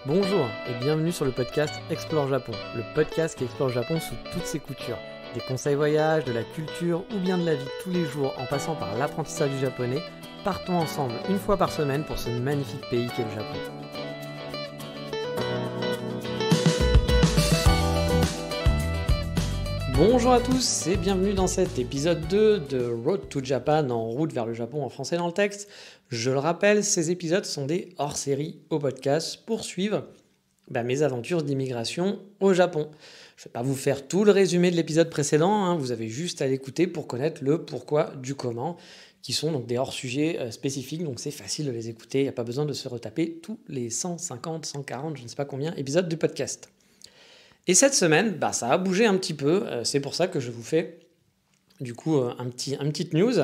Bonjour et bienvenue sur le podcast Explore Japon, le podcast qui explore le Japon sous toutes ses coutures. Des conseils voyage, de la culture ou bien de la vie de tous les jours en passant par l'apprentissage du japonais, partons ensemble une fois par semaine pour ce magnifique pays qu'est le Japon. Bonjour à tous et bienvenue dans cet épisode 2 de Road to Japan, en route vers le Japon en français dans le texte. Je le rappelle, ces épisodes sont des hors-séries au podcast pour suivre mes aventures d'immigration au Japon. Je ne vais pas vous faire tout le résumé de l'épisode précédent, vous avez juste à l'écouter pour connaître le pourquoi du comment, qui sont donc des hors-sujets spécifiques, donc c'est facile de les écouter, il n'y a pas besoin de se retaper tous les 150, 140, je ne sais pas combien, épisodes du podcast. Et cette semaine, ça a bougé un petit peu, c'est pour ça que je vous fais du coup une petite news.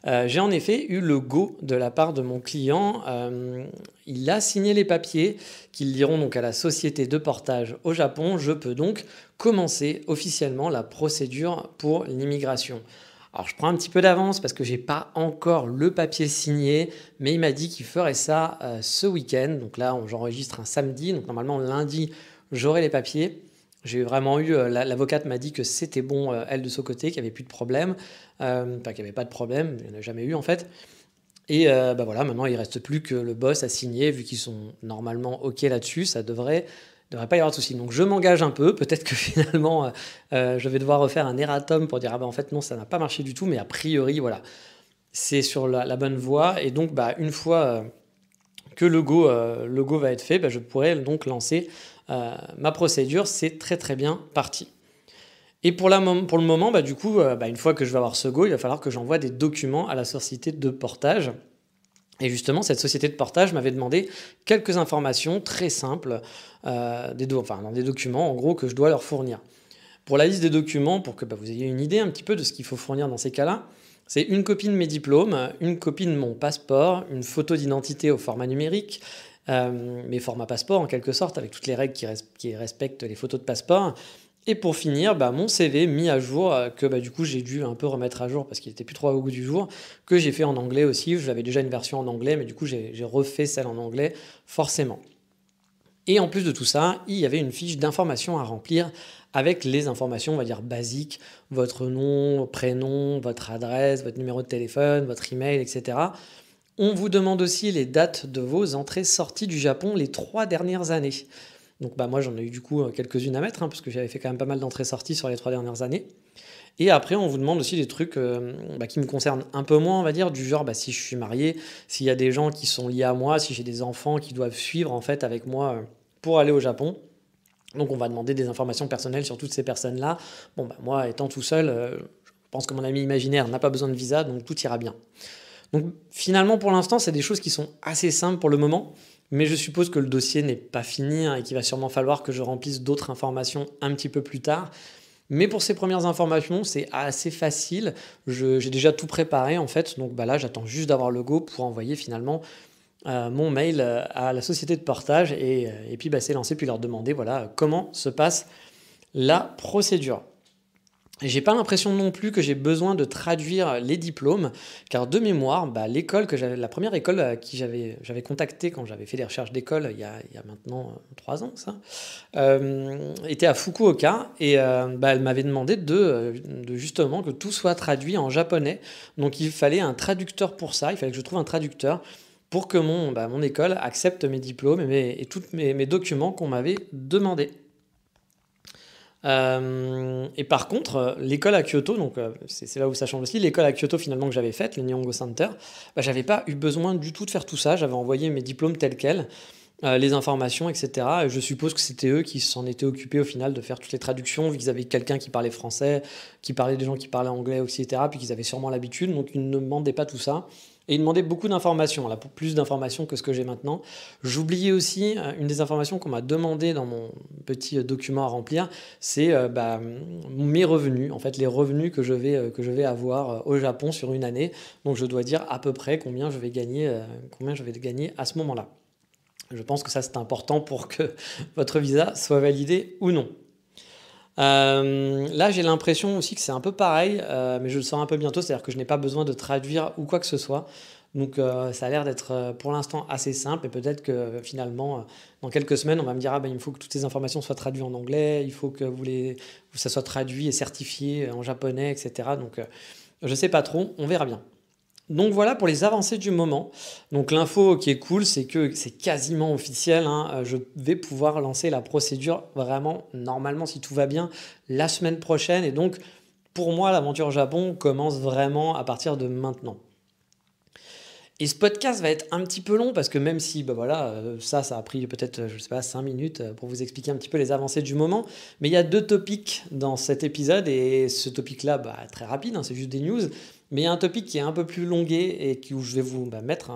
J'ai en effet eu le go de la part de mon client, il a signé les papiers qui lieront donc à la société de portage au Japon. Je peux donc commencer officiellement la procédure pour l'immigration. Alors je prends un petit peu d'avance parce que j'ai pas encore le papier signé, mais il m'a dit qu'il ferait ça ce week-end. Donc là j'enregistre un samedi, donc normalement lundi j'aurai les papiers. J'ai vraiment eu, l'avocate m'a dit que c'était bon, elle de son côté, qu'il n'y avait plus de problème, qu'il n'y avait pas de problème, il n'y en a jamais eu en fait. Et voilà, maintenant il ne reste plus que le boss à signer, vu qu'ils sont normalement OK là-dessus, ça devrait pas y avoir de souci. Donc je m'engage un peu, peut-être que finalement je vais devoir refaire un erratum pour dire en fait non, ça n'a pas marché du tout, mais a priori voilà, c'est sur la bonne voie. Et donc une fois que le go va être fait, je pourrai donc lancer ma procédure. C'est très très bien parti. Et pour le moment, du coup, une fois que je vais avoir ce go, il va falloir que j'envoie des documents à la société de portage. Et justement, cette société de portage m'avait demandé quelques informations très simples, dans des documents en gros que je dois leur fournir. Pour la liste des documents, pour que vous ayez une idée un petit peu de ce qu'il faut fournir dans ces cas-là, c'est une copie de mes diplômes, une copie de mon passeport, une photo d'identité au format numérique, mes formats passeport en quelque sorte, avec toutes les règles qui respectent les photos de passeport. Et pour finir, mon CV mis à jour, que du coup j'ai dû un peu remettre à jour parce qu'il n'était plus trop au goût du jour, que j'ai fait en anglais aussi. J'avais déjà une version en anglais, mais du coup j'ai refait celle en anglais, forcément. Et en plus de tout ça, il y avait une fiche d'information à remplir avec les informations, on va dire, basiques, votre nom, prénom, votre adresse, votre numéro de téléphone, votre email, etc. On vous demande aussi les dates de vos entrées-sorties du Japon les 3 dernières années. Donc moi j'en ai eu du coup quelques-unes à mettre, parce que j'avais fait quand même pas mal d'entrées-sorties sur les 3 dernières années. Et après on vous demande aussi des trucs qui me concernent un peu moins, on va dire, du genre si je suis marié, s'il y a des gens qui sont liés à moi, si j'ai des enfants qui doivent suivre en fait avec moi pour aller au Japon. Donc on va demander des informations personnelles sur toutes ces personnes-là. Moi étant tout seul, je pense que mon ami imaginaire n'a pas besoin de visa, donc tout ira bien. Donc finalement pour l'instant c'est des choses qui sont assez simples pour le moment, mais je suppose que le dossier n'est pas fini et qu'il va sûrement falloir que je remplisse d'autres informations un petit peu plus tard. Mais pour ces premières informations, c'est assez facile. J'ai déjà tout préparé en fait, donc là j'attends juste d'avoir le go pour envoyer finalement mon mail à la société de portage et puis c'est lancé, puis leur demander comment se passe la procédure. Et j'ai pas l'impression non plus que j'ai besoin de traduire les diplômes, car de mémoire, l'école la première école à qui j'avais contacté quand j'avais fait des recherches d'école il y a maintenant 3 ans, ça, était à Fukuoka, et elle m'avait demandé de justement que tout soit traduit en japonais. Donc il fallait un traducteur pour ça, il fallait que je trouve un traducteur pour que mon école accepte mes diplômes et tous mes documents qu'on m'avait demandé. Et par contre, l'école à Kyoto, donc c'est là où ça change aussi, l'école à Kyoto finalement que j'avais faite, le Nihongo Center, j'avais pas eu besoin du tout de faire tout ça, j'avais envoyé mes diplômes tels quels, les informations, etc. Et je suppose que c'était eux qui s'en étaient occupés au final de faire toutes les traductions, vu qu'ils avaient quelqu'un qui parlait français, qui parlait des gens qui parlaient anglais, etc. Puis qu'ils avaient sûrement l'habitude, donc ils ne demandaient pas tout ça. Et ils demandaient beaucoup d'informations, pour plus d'informations que ce que j'ai maintenant. J'oubliais aussi une des informations qu'on m'a demandé dans mon petit document à remplir, c'est mes revenus, en fait les revenus que je vais avoir au Japon sur une année. Donc je dois dire à peu près combien je vais gagner à ce moment-là. Je pense que ça c'est important pour que votre visa soit validé ou non. Là j'ai l'impression aussi que c'est un peu pareil, mais je le sens un peu bientôt, c'est-à-dire que je n'ai pas besoin de traduire ou quoi que ce soit. Donc ça a l'air d'être pour l'instant assez simple et peut-être que finalement, dans quelques semaines, on va me dire, ah ben il faut que toutes ces informations soient traduites en anglais, il faut que ça soit traduit et certifié en japonais, etc. Donc je ne sais pas trop, on verra bien. Donc voilà pour les avancées du moment. Donc l'info qui est cool, c'est que c'est quasiment officiel, hein. Je vais pouvoir lancer la procédure vraiment normalement si tout va bien la semaine prochaine. Et donc pour moi, l'aventure au Japon commence vraiment à partir de maintenant. Et ce podcast va être un petit peu long parce que même si bah voilà, ça a pris peut-être, je sais pas, 5 minutes pour vous expliquer un petit peu les avancées du moment. Mais il y a deux topics dans cet épisode et ce topic-là, bah, très rapide, hein, c'est juste des news. Mais il y a un topic qui est un peu plus longué et où je vais vous mettre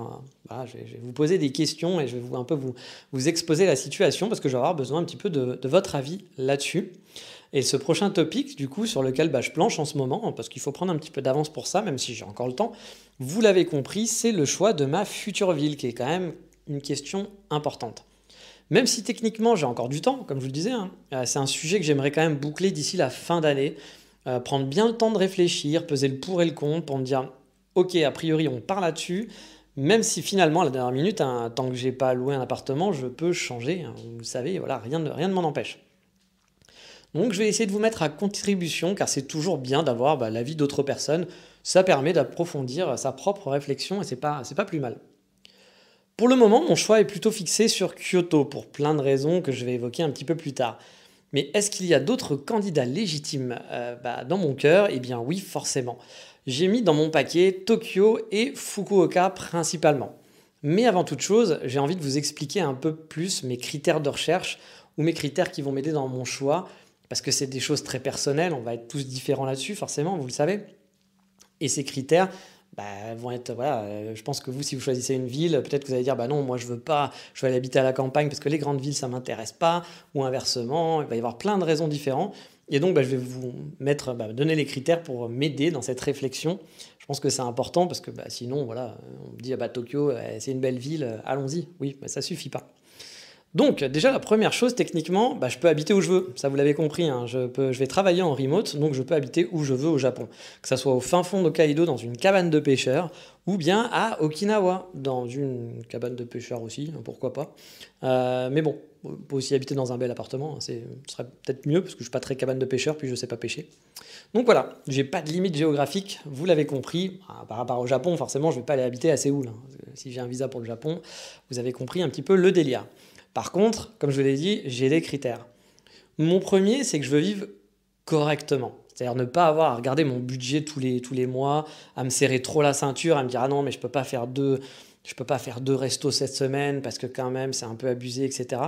voilà, je vais vous poser des questions et je vais vous exposer la situation parce que je vais avoir besoin un petit peu de votre avis là-dessus. Et ce prochain topic, du coup, sur lequel je planche en ce moment, parce qu'il faut prendre un petit peu d'avance pour ça, même si j'ai encore le temps, vous l'avez compris, c'est le choix de ma future ville, qui est quand même une question importante. Même si techniquement j'ai encore du temps, comme je vous le disais, hein, c'est un sujet que j'aimerais quand même boucler d'ici la fin d'année, prendre bien le temps de réfléchir, peser le pour et le contre pour me dire, ok, a priori on part là-dessus, même si finalement à la dernière minute, hein, tant que j'ai pas loué un appartement, je peux changer, hein, vous le savez, voilà, rien ne m'en empêche. Donc je vais essayer de vous mettre à contribution car c'est toujours bien d'avoir l'avis d'autres personnes. Ça permet d'approfondir sa propre réflexion et c'est pas plus mal. Pour le moment, mon choix est plutôt fixé sur Kyoto pour plein de raisons que je vais évoquer un petit peu plus tard. Mais est-ce qu'il y a d'autres candidats légitimes dans mon cœur? Eh bien oui, forcément. J'ai mis dans mon paquet Tokyo et Fukuoka principalement. Mais avant toute chose, j'ai envie de vous expliquer un peu plus mes critères de recherche ou mes critères qui vont m'aider dans mon choix parce que c'est des choses très personnelles, on va être tous différents là-dessus, forcément, vous le savez. Et ces critères vont être, voilà, je pense que vous, si vous choisissez une ville, peut-être que vous allez dire, bah non, moi je veux pas, je veux aller habiter à la campagne parce que les grandes villes, ça m'intéresse pas, ou inversement, il va y avoir plein de raisons différentes. Et donc, je vais vous donner les critères pour m'aider dans cette réflexion. Je pense que c'est important parce que sinon, voilà, on me dit, Tokyo, c'est une belle ville, allons-y. Oui, mais ça suffit pas. Donc, déjà, la première chose, techniquement, je peux habiter où je veux. Ça, vous l'avez compris, hein. Je vais travailler en remote, donc je peux habiter où je veux au Japon. Que ça soit au fin fond d'Hokkaido, dans une cabane de pêcheurs, ou bien à Okinawa, dans une cabane de pêcheurs aussi, pourquoi pas. Mais bon, on peut aussi habiter dans un bel appartement, ce serait peut-être mieux, parce que je ne suis pas très cabane de pêcheurs, puis je ne sais pas pêcher. Donc voilà, j'ai pas de limite géographique, vous l'avez compris. Par rapport au Japon, forcément, je ne vais pas aller habiter à Séoul, hein. Si j'ai un visa pour le Japon, vous avez compris un petit peu le délire. Par contre, comme je vous l'ai dit, j'ai des critères. Mon premier, c'est que je veux vivre correctement. C'est-à-dire ne pas avoir à regarder mon budget tous les mois, à me serrer trop la ceinture, à me dire ah non mais je peux pas faire deux restos cette semaine parce que quand même c'est un peu abusé, etc.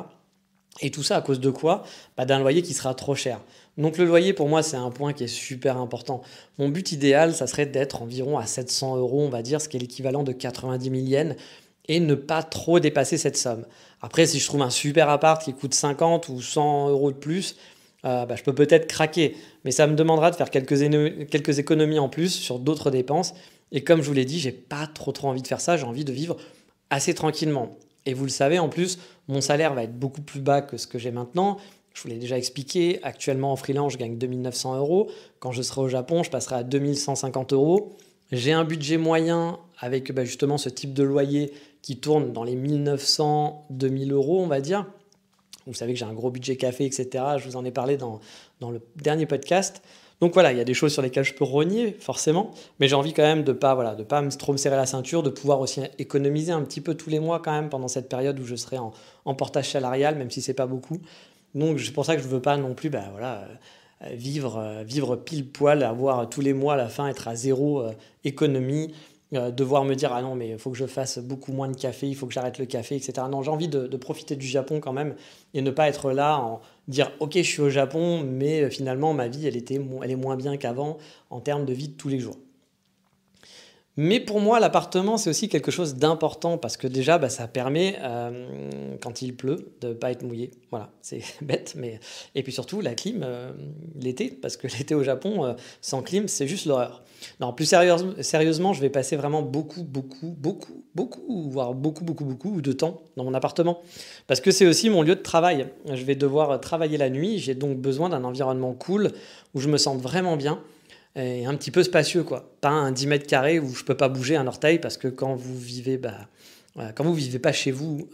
Et tout ça à cause de quoi? D'un loyer qui sera trop cher. Donc le loyer pour moi c'est un point qui est super important. Mon but idéal, ça serait d'être environ à 700 euros, on va dire, ce qui est l'équivalent de 90 000 yens, et ne pas trop dépasser cette somme. Après, si je trouve un super appart qui coûte 50 ou 100 euros de plus, je peux peut-être craquer. Mais ça me demandera de faire quelques économies en plus sur d'autres dépenses. Et comme je vous l'ai dit, j'ai pas trop envie de faire ça. J'ai envie de vivre assez tranquillement. Et vous le savez, en plus, mon salaire va être beaucoup plus bas que ce que j'ai maintenant. Je vous l'ai déjà expliqué. Actuellement, en freelance, je gagne 2 900 euros. Quand je serai au Japon, je passerai à 2 150 euros. J'ai un budget moyen avec justement ce type de loyer qui tourne dans les 1 900, 2 000 euros, on va dire. Vous savez que j'ai un gros budget café, etc. Je vous en ai parlé dans le dernier podcast. Donc voilà, il y a des choses sur lesquelles je peux rogner, forcément. Mais j'ai envie quand même de pas trop me serrer la ceinture, de pouvoir aussi économiser un petit peu tous les mois quand même pendant cette période où je serai en portage salarial, même si c'est pas beaucoup. Donc c'est pour ça que je ne veux pas non plus vivre pile poil, avoir tous les mois à la fin être à zéro économie, devoir me dire ah non mais il faut que je fasse beaucoup moins de café, il faut que j'arrête le café, etc. Non, j'ai envie de profiter du Japon quand même et ne pas être là dire ok je suis au Japon mais finalement ma vie elle est moins bien qu'avant en termes de vie de tous les jours. Mais pour moi, l'appartement, c'est aussi quelque chose d'important parce que déjà, ça permet, quand il pleut, de ne pas être mouillé. Voilà, c'est bête, mais... Et puis surtout, la clim, l'été, parce que l'été au Japon, sans clim, c'est juste l'horreur. Non, plus sérieusement, je vais passer vraiment beaucoup de temps dans mon appartement. Parce que c'est aussi mon lieu de travail. Je vais devoir travailler la nuit, j'ai donc besoin d'un environnement cool, où je me sens vraiment bien. et un petit peu spacieux, quoi. Pas un 10 mètres carrés où je peux pas bouger un orteil parce que quand vous vivez, voilà, quand vous vivez pas chez vous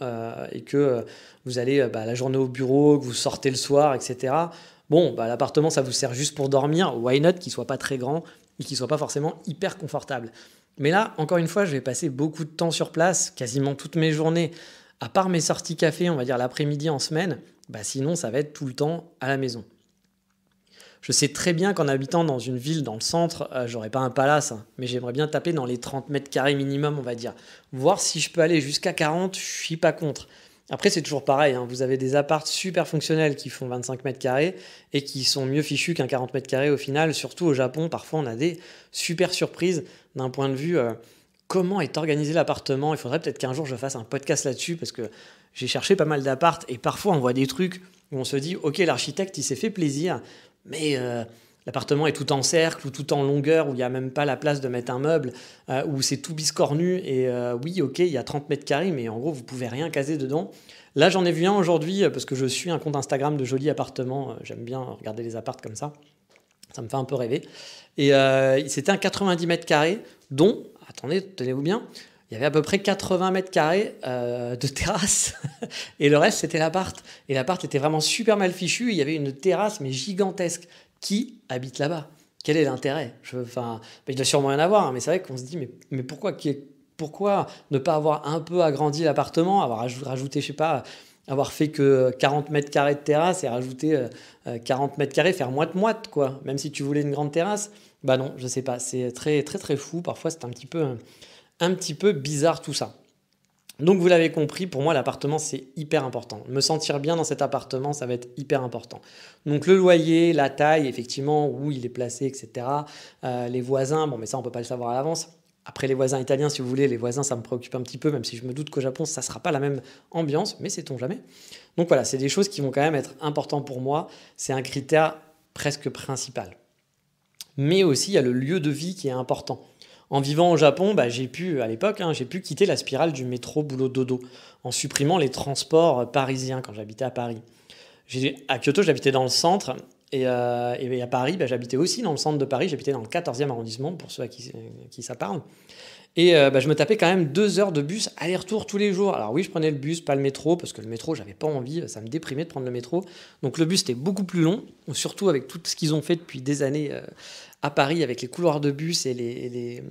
et que vous allez la journée au bureau, que vous sortez le soir, etc. Bon, l'appartement, ça vous sert juste pour dormir. Why not qu'il soit pas très grand et qu'il soit pas forcément hyper confortable. Mais là, encore une fois, je vais passer beaucoup de temps sur place, quasiment toutes mes journées, à part mes sorties café, on va dire l'après-midi en semaine, sinon ça va être tout le temps à la maison. Je sais très bien qu'en habitant dans une ville dans le centre, j'aurais pas un palace, hein, mais j'aimerais bien taper dans les 30 mètres carrés minimum, on va dire. Voir si je peux aller jusqu'à 40, je suis pas contre. Après, c'est toujours pareil, hein, vous avez des apparts super fonctionnels qui font 25 mètres carrés et qui sont mieux fichus qu'un 40 mètres carrés au final. Surtout au Japon, parfois on a des super surprises d'un point de vue comment est organisé l'appartement. Il faudrait peut-être qu'un jour je fasse un podcast là-dessus parce que j'ai cherché pas mal d'apparts et parfois on voit des trucs où on se dit ok, l'architecte il s'est fait plaisir, mais l'appartement est tout en cercle ou tout en longueur où il n'y a même pas la place de mettre un meuble, où c'est tout biscornu et oui ok il y a 30 mètres carrés mais en gros vous pouvez rien caser dedans. Là j'en ai vu un aujourd'hui parce que je suis un compte Instagram de jolis appartements, j'aime bien regarder les apparts comme ça me fait un peu rêver. Et c'était un 90 mètres carrés dont, attendez, tenez-vous bien, il y avait à peu près 80 mètres carrés de terrasse et le reste c'était l'appart. Et l'appart était vraiment super mal fichu, il y avait une terrasse mais gigantesque. Qui habite là-bas? Quel est l'intérêt? Il doit sûrement rien avoir, hein, mais c'est vrai qu'on se dit mais pourquoi ne pas avoir un peu agrandi l'appartement, avoir rajouté, je sais pas, avoir fait que 40 mètres carrés de terrasse et rajouter 40 mètres carrés, faire moite-moite, quoi. Même si tu voulais une grande terrasse, non, je sais pas, c'est très très très fou. Parfois, c'est un petit peu bizarre tout ça. Donc vous l'avez compris, pour moi l'appartement c'est hyper important. Me sentir bien dans cet appartement, ça va être hyper important. Donc le loyer, la taille, effectivement, où il est placé, etc. Les voisins, mais ça on peut pas le savoir à l'avance. Après les voisins italiens, si vous voulez, les voisins ça me préoccupe un petit peu, même si je me doute qu'au Japon ça sera pas la même ambiance, mais sait-on jamais. Donc voilà, c'est des choses qui vont quand même être importantes pour moi. C'est un critère presque principal. Mais aussi il y a le lieu de vie qui est important. En vivant au Japon, j'ai pu, à l'époque, j'ai pu quitter la spirale du métro boulot dodo en supprimant les transports parisiens quand j'habitais à Paris. À Kyoto, j'habitais dans le centre et à Paris, j'habitais aussi dans le centre de Paris. J'habitais dans le 14e arrondissement, pour ceux à qui ça parle. Et je me tapais quand même 2 heures de bus aller-retour tous les jours. Alors oui, je prenais le bus, pas le métro, parce que le métro, j'avais pas envie, ça me déprimait de prendre le métro. Donc le bus était beaucoup plus long, surtout avec tout ce qu'ils ont fait depuis des années à Paris, avec les couloirs de bus et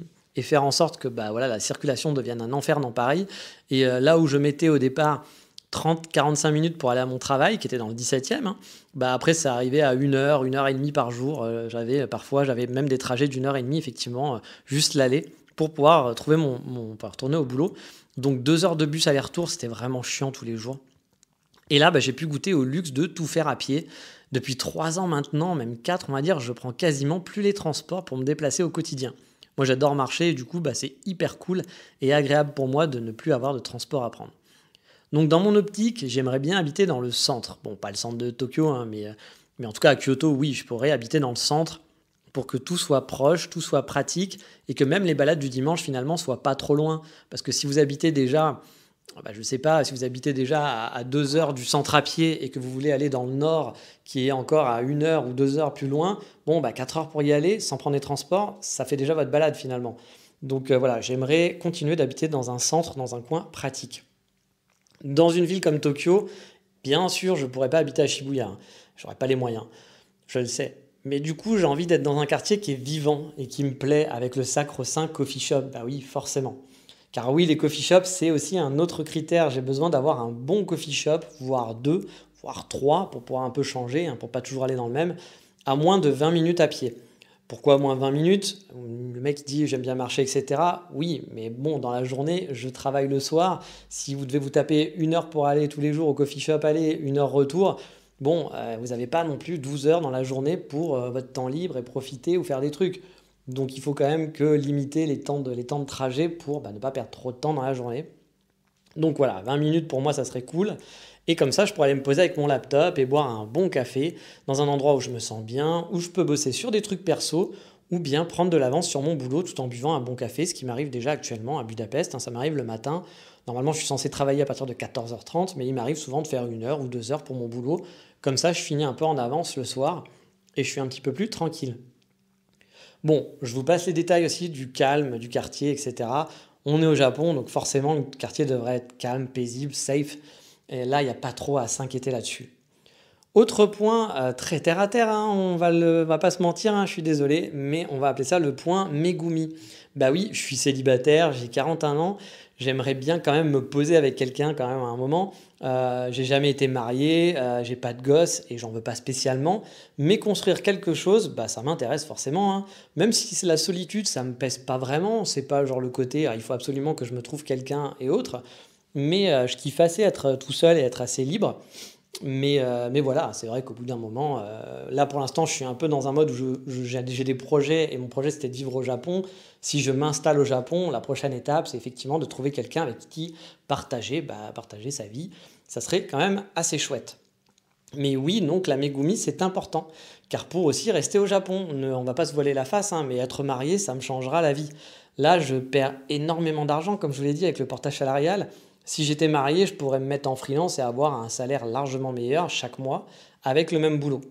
faire en sorte que la circulation devienne un enfer dans Paris. Et là où je mettais au départ 30-45 minutes pour aller à mon travail, qui était dans le 17e, après ça arrivait à 1 heure, 1 heure et demie par jour. Parfois j'avais même des trajets d'1 heure et demie, effectivement, juste l'aller, pour pouvoir pour retourner au boulot. Donc 2 heures de bus aller-retour, c'était vraiment chiant tous les jours. Et là, j'ai pu goûter au luxe de tout faire à pied. Depuis 3 ans maintenant, même 4, on va dire, je prends quasiment plus les transports pour me déplacer au quotidien. Moi, j'adore marcher et du coup, c'est hyper cool et agréable pour moi de ne plus avoir de transport à prendre. Donc dans mon optique, j'aimerais bien habiter dans le centre. Bon, pas le centre de Tokyo, mais en tout cas à Kyoto, oui, je pourrais habiter dans le centre pour que tout soit proche, tout soit pratique et que même les balades du dimanche finalement soient pas trop loin. Parce que si vous habitez déjà, je sais pas, si vous habitez déjà à 2 heures du centre à pied et que vous voulez aller dans le nord qui est encore à 1 heure ou 2 heures plus loin, 4 heures pour y aller sans prendre les transports, ça fait déjà votre balade finalement. Donc j'aimerais continuer d'habiter dans un centre, dans un coin pratique. Dans une ville comme Tokyo, bien sûr, je ne pourrais pas habiter à Shibuya. Je n'aurais pas les moyens, je le sais. Mais du coup, j'ai envie d'être dans un quartier qui est vivant et qui me plaît avec le sacro-saint coffee shop. Oui, forcément. Car oui, les coffee shops, c'est aussi un autre critère. J'ai besoin d'avoir un bon coffee shop, voire 2, voire 3, pour pouvoir un peu changer, pour pas toujours aller dans le même, à moins de 20 minutes à pied. Pourquoi moins 20 minutes? Le mec dit j'aime bien marcher, etc. Oui, mais dans la journée, je travaille le soir. Si vous devez vous taper 1 heure pour aller tous les jours au coffee shop, aller 1 heure retour, vous n'avez pas non plus 12 heures dans la journée pour votre temps libre et profiter ou faire des trucs. Donc il faut quand même que limiter les temps de trajet pour ne pas perdre trop de temps dans la journée. Donc voilà, 20 minutes pour moi, ça serait cool. Et comme ça, je pourrais aller me poser avec mon laptop et boire un bon café dans un endroit où je me sens bien, où je peux bosser sur des trucs perso ou bien prendre de l'avance sur mon boulot tout en buvant un bon café, ce qui m'arrive déjà actuellement à Budapest. Ça m'arrive le matin. Normalement, je suis censé travailler à partir de 14h30, mais il m'arrive souvent de faire 1 heure ou 2 heures pour mon boulot. Comme ça, je finis un peu en avance le soir et je suis un petit peu plus tranquille. Bon, je vous passe les détails aussi du calme, du quartier, etc. On est au Japon, donc forcément le quartier devrait être calme, paisible, safe. Et là, il n'y a pas trop à s'inquiéter là-dessus. Autre point très terre à terre, hein, va pas se mentir, hein, je suis désolé, mais on va appeler ça le point Megumi. Bah oui, je suis célibataire, j'ai 41 ans, j'aimerais bien quand même me poser avec quelqu'un quand même à un moment. J'ai jamais été marié, j'ai pas de gosse et j'en veux pas spécialement, mais construire quelque chose, bah ça m'intéresse forcément, hein. Même si c'est la solitude, ça me pèse pas vraiment, c'est pas genre le côté il faut absolument que je me trouve quelqu'un et autres, mais je kiffe assez être tout seul et être assez libre. Mais voilà, c'est vrai qu'au bout d'un moment, là pour l'instant, je suis un peu dans un mode où j'ai des projets et mon projet c'était de vivre au Japon. Si je m'installe au Japon, la prochaine étape, c'est effectivement de trouver quelqu'un avec qui partager sa vie. Ça serait quand même assez chouette. Mais oui, donc la Megumi, c'est important. Car pour aussi rester au Japon, on va pas se voiler la face, hein, mais être marié, ça me changera la vie. Là, je perds énormément d'argent, comme je vous l'ai dit, avec le portage salarial. Si j'étais marié, je pourrais me mettre en freelance et avoir un salaire largement meilleur chaque mois avec le même boulot.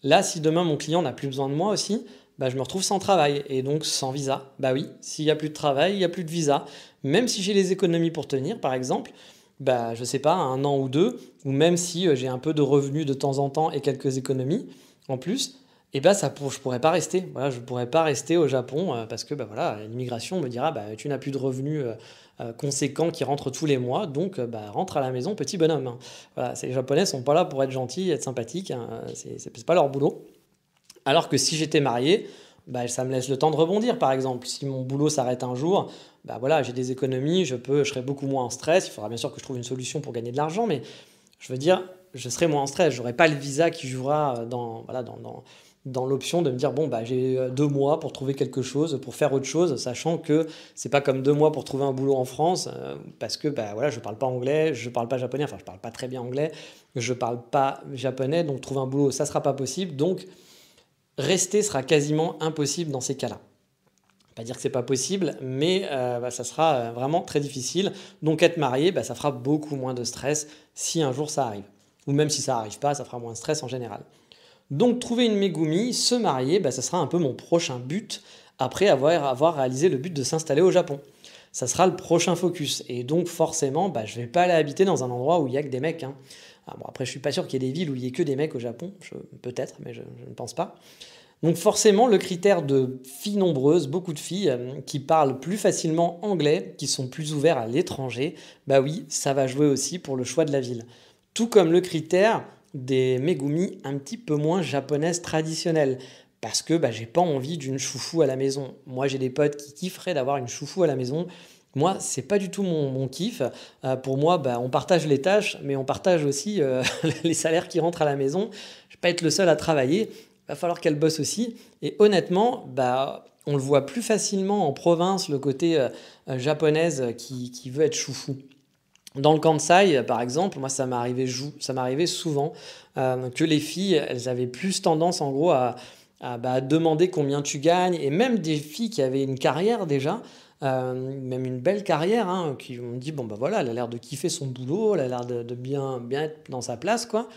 Là, si demain mon client n'a plus besoin de moi aussi, bah, je me retrouve sans travail et donc sans visa. Bah oui, s'il n'y a plus de travail, il n'y a plus de visa. Même si j'ai les économies pour tenir, par exemple, bah, je sais pas, un an ou deux, ou même si j'ai un peu de revenus de temps en temps et quelques économies en plus, et bah je pourrais pas rester. Voilà, je pourrais pas rester au Japon parce que bah voilà, l'immigration me dira bah tu n'as plus de revenus conséquents qui rentrent tous les mois, donc bah rentre à la maison petit bonhomme, hein. Voilà, les Japonais sont pas là pour être gentils, être sympathiques, hein, c'est pas leur boulot. Alors que si j'étais marié, bah, ça me laisse le temps de rebondir, par exemple. Si mon boulot s'arrête un jour, bah voilà, j'ai des économies, je serai beaucoup moins en stress. Il faudra bien sûr que je trouve une solution pour gagner de l'argent, mais je veux dire, je serai moins en stress. J'aurai pas le visa qui jouera dans l'option de me dire, bon, bah, j'ai 2 mois pour trouver quelque chose, pour faire autre chose, sachant que c'est pas comme 2 mois pour trouver un boulot en France, parce que bah, voilà, je parle pas anglais, je parle pas japonais, enfin, je parle pas très bien anglais, je parle pas japonais, donc trouver un boulot, ça sera pas possible. Donc, rester sera quasiment impossible dans ces cas-là. Pas dire que c'est pas possible, mais ça sera vraiment très difficile. Donc être marié, ça fera beaucoup moins de stress si un jour ça arrive. Ou même si ça n'arrive pas, ça fera moins de stress en général. Donc trouver une Megumi, se marier, ça sera un peu mon prochain but après avoir réalisé le but de s'installer au Japon. Ça sera le prochain focus. Et donc forcément, je ne vais pas aller habiter dans un endroit où il n'y a que des mecs, hein. Ah, bon, après, je suis pas sûr qu'il y ait des villes où il n'y ait que des mecs au Japon. Peut-être, mais je ne pense pas. Donc forcément, le critère de filles nombreuses, beaucoup de filles qui parlent plus facilement anglais, qui sont plus ouverts à l'étranger, bah oui, ça va jouer aussi pour le choix de la ville. Tout comme le critère des Megumi un petit peu moins japonaises traditionnelles. Parce que j'ai pas envie d'une choufou à la maison. Moi, j'ai des potes qui kifferaient d'avoir une choufou à la maison. Moi, c'est pas du tout mon kiff. Pour moi, on partage les tâches, mais on partage aussi les salaires qui rentrent à la maison. Je vais pas être le seul à travailler. Va falloir qu'elle bosse aussi. Et honnêtement, on le voit plus facilement en province, le côté japonaise qui veut être choufou. Dans le Kansai, par exemple, moi, ça m'arrivait souvent que les filles, elles avaient plus tendance, en gros, à demander combien tu gagnes. Et même des filles qui avaient une carrière déjà, même une belle carrière, hein, qui ont dit, bon, voilà, elle a l'air de kiffer son boulot, elle a l'air de bien être dans sa place, quoi.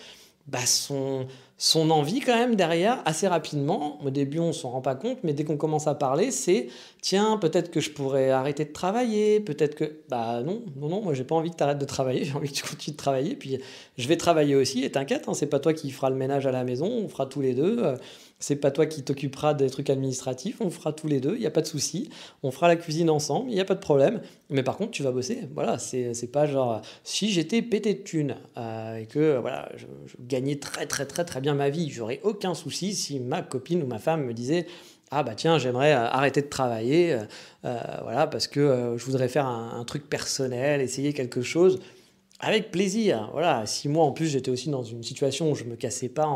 Son envie quand même derrière, assez rapidement, au début on s'en rend pas compte, mais dès qu'on commence à parler, c'est tiens, peut-être que je pourrais arrêter de travailler, peut-être que... non, moi j'ai pas envie que tu arrêtes de travailler, j'ai envie que tu continues de travailler, puis je vais travailler aussi, et t'inquiète, hein, c'est pas toi qui feras le ménage à la maison, on fera tous les deux, c'est pas toi qui t'occuperas des trucs administratifs, on fera tous les deux, il n'y a pas de souci, on fera la cuisine ensemble, il n'y a pas de problème, mais par contre tu vas bosser, voilà, c'est pas genre, si j'étais pété de thunes, et que voilà, je gagnais très très très très bien ma vie, j'aurais aucun souci si ma copine ou ma femme me disait ah tiens, j'aimerais arrêter de travailler, voilà, parce que je voudrais faire un truc personnel, essayer quelque chose. Avec plaisir, voilà. Si moi en plus j'étais aussi dans une situation où je me cassais pas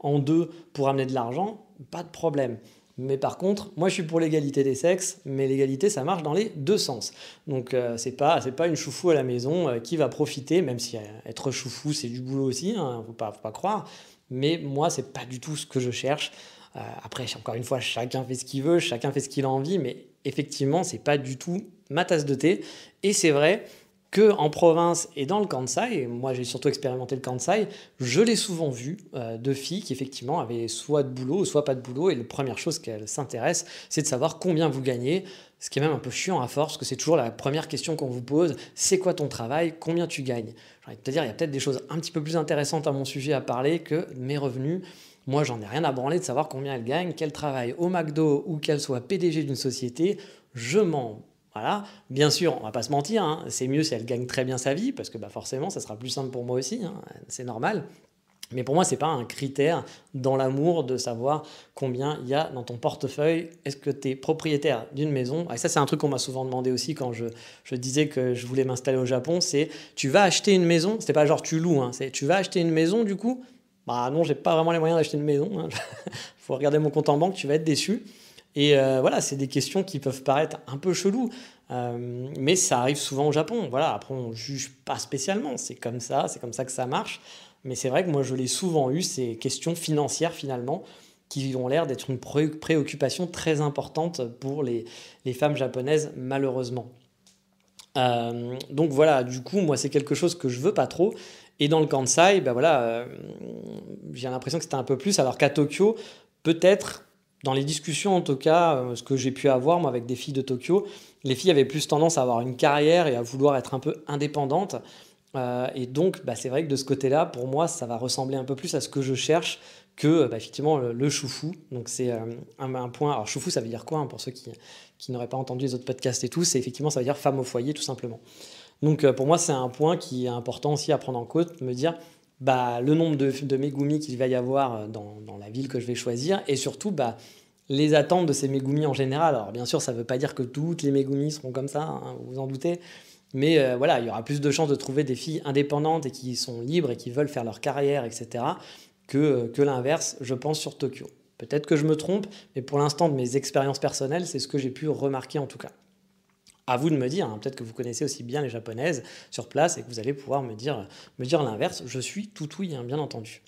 en deux pour amener de l'argent, pas de problème. Mais par contre, moi je suis pour l'égalité des sexes, mais l'égalité ça marche dans les deux sens. Donc c'est pas une choufou à la maison qui va profiter, même si être choufou c'est du boulot aussi, hein, faut pas croire. Mais moi c'est pas du tout ce que je cherche. Après encore une fois, chacun fait ce qu'il veut, chacun fait ce qu'il a envie, mais effectivement c'est pas du tout ma tasse de thé. Et c'est vrai que en province et dans le Kansai, et moi j'ai surtout expérimenté le Kansai, je l'ai souvent vu de filles qui effectivement avaient soit de boulot ou soit pas de boulot, et la première chose qu'elles s'intéressent, c'est de savoir combien vous gagnez, ce qui est même un peu chiant à force, parce que c'est toujours la première question qu'on vous pose, c'est quoi ton travail, combien tu gagnes? J'ai envie de te dire, il y a peut-être des choses un petit peu plus intéressantes à mon sujet à parler que mes revenus. Moi, j'en ai rien à branler de savoir combien elle gagne, qu'elle travaille au McDo ou qu'elle soit PDG d'une société, je m'en... Voilà, bien sûr, on va pas se mentir, hein, c'est mieux si elle gagne très bien sa vie, parce que forcément, ça sera plus simple pour moi aussi, hein, c'est normal. Mais pour moi, c'est pas un critère dans l'amour de savoir combien il y a dans ton portefeuille. Est-ce que tu es propriétaire d'une maison? Et ça, c'est un truc qu'on m'a souvent demandé aussi quand je disais que je voulais m'installer au Japon, c'est tu vas acheter une maison, c'était pas genre tu loues, hein, c'est tu vas acheter une maison du coup? Bah non, j'ai pas vraiment les moyens d'acheter une maison, hein. Faut regarder mon compte en banque, tu vas être déçu. Et voilà, c'est des questions qui peuvent paraître un peu cheloues, mais ça arrive souvent au Japon. Voilà, après, on ne juge pas spécialement, c'est comme ça que ça marche. Mais c'est vrai que moi, je l'ai souvent eu, ces questions financières finalement, qui ont l'air d'être une préoccupation très importante pour les femmes japonaises, malheureusement. Donc voilà, du coup, moi, c'est quelque chose que je veux pas trop. Et dans le Kansai, j'ai l'impression que c'était un peu plus, alors qu'à Tokyo, peut-être, dans les discussions en tout cas, ce que j'ai pu avoir moi avec des filles de Tokyo, les filles avaient plus tendance à avoir une carrière et à vouloir être un peu indépendantes. Et donc, c'est vrai que de ce côté-là, pour moi, ça va ressembler un peu plus à ce que je cherche que effectivement le choufou. Donc c'est un point. Alors choufou, ça veut dire quoi, hein, pour ceux qui n'auraient pas entendu les autres podcasts et tout, c'est effectivement, ça veut dire femme au foyer, tout simplement. Donc pour moi, c'est un point qui est important aussi à prendre en compte, me dire le nombre de Megumi qu'il va y avoir dans la ville que je vais choisir, et surtout les attentes de ces Megumi en général. Alors bien sûr, ça ne veut pas dire que toutes les Megumi seront comme ça, hein, vous vous en doutez, mais voilà, il y aura plus de chances de trouver des filles indépendantes et qui sont libres et qui veulent faire leur carrière, etc., que l'inverse, je pense, sur Tokyo. Peut-être que je me trompe, mais pour l'instant, de mes expériences personnelles, c'est ce que j'ai pu remarquer en tout cas. À vous de me dire, hein, peut-être que vous connaissez aussi bien les japonaises sur place et que vous allez pouvoir me dire l'inverse. Je suis tout oui, hein, bien entendu.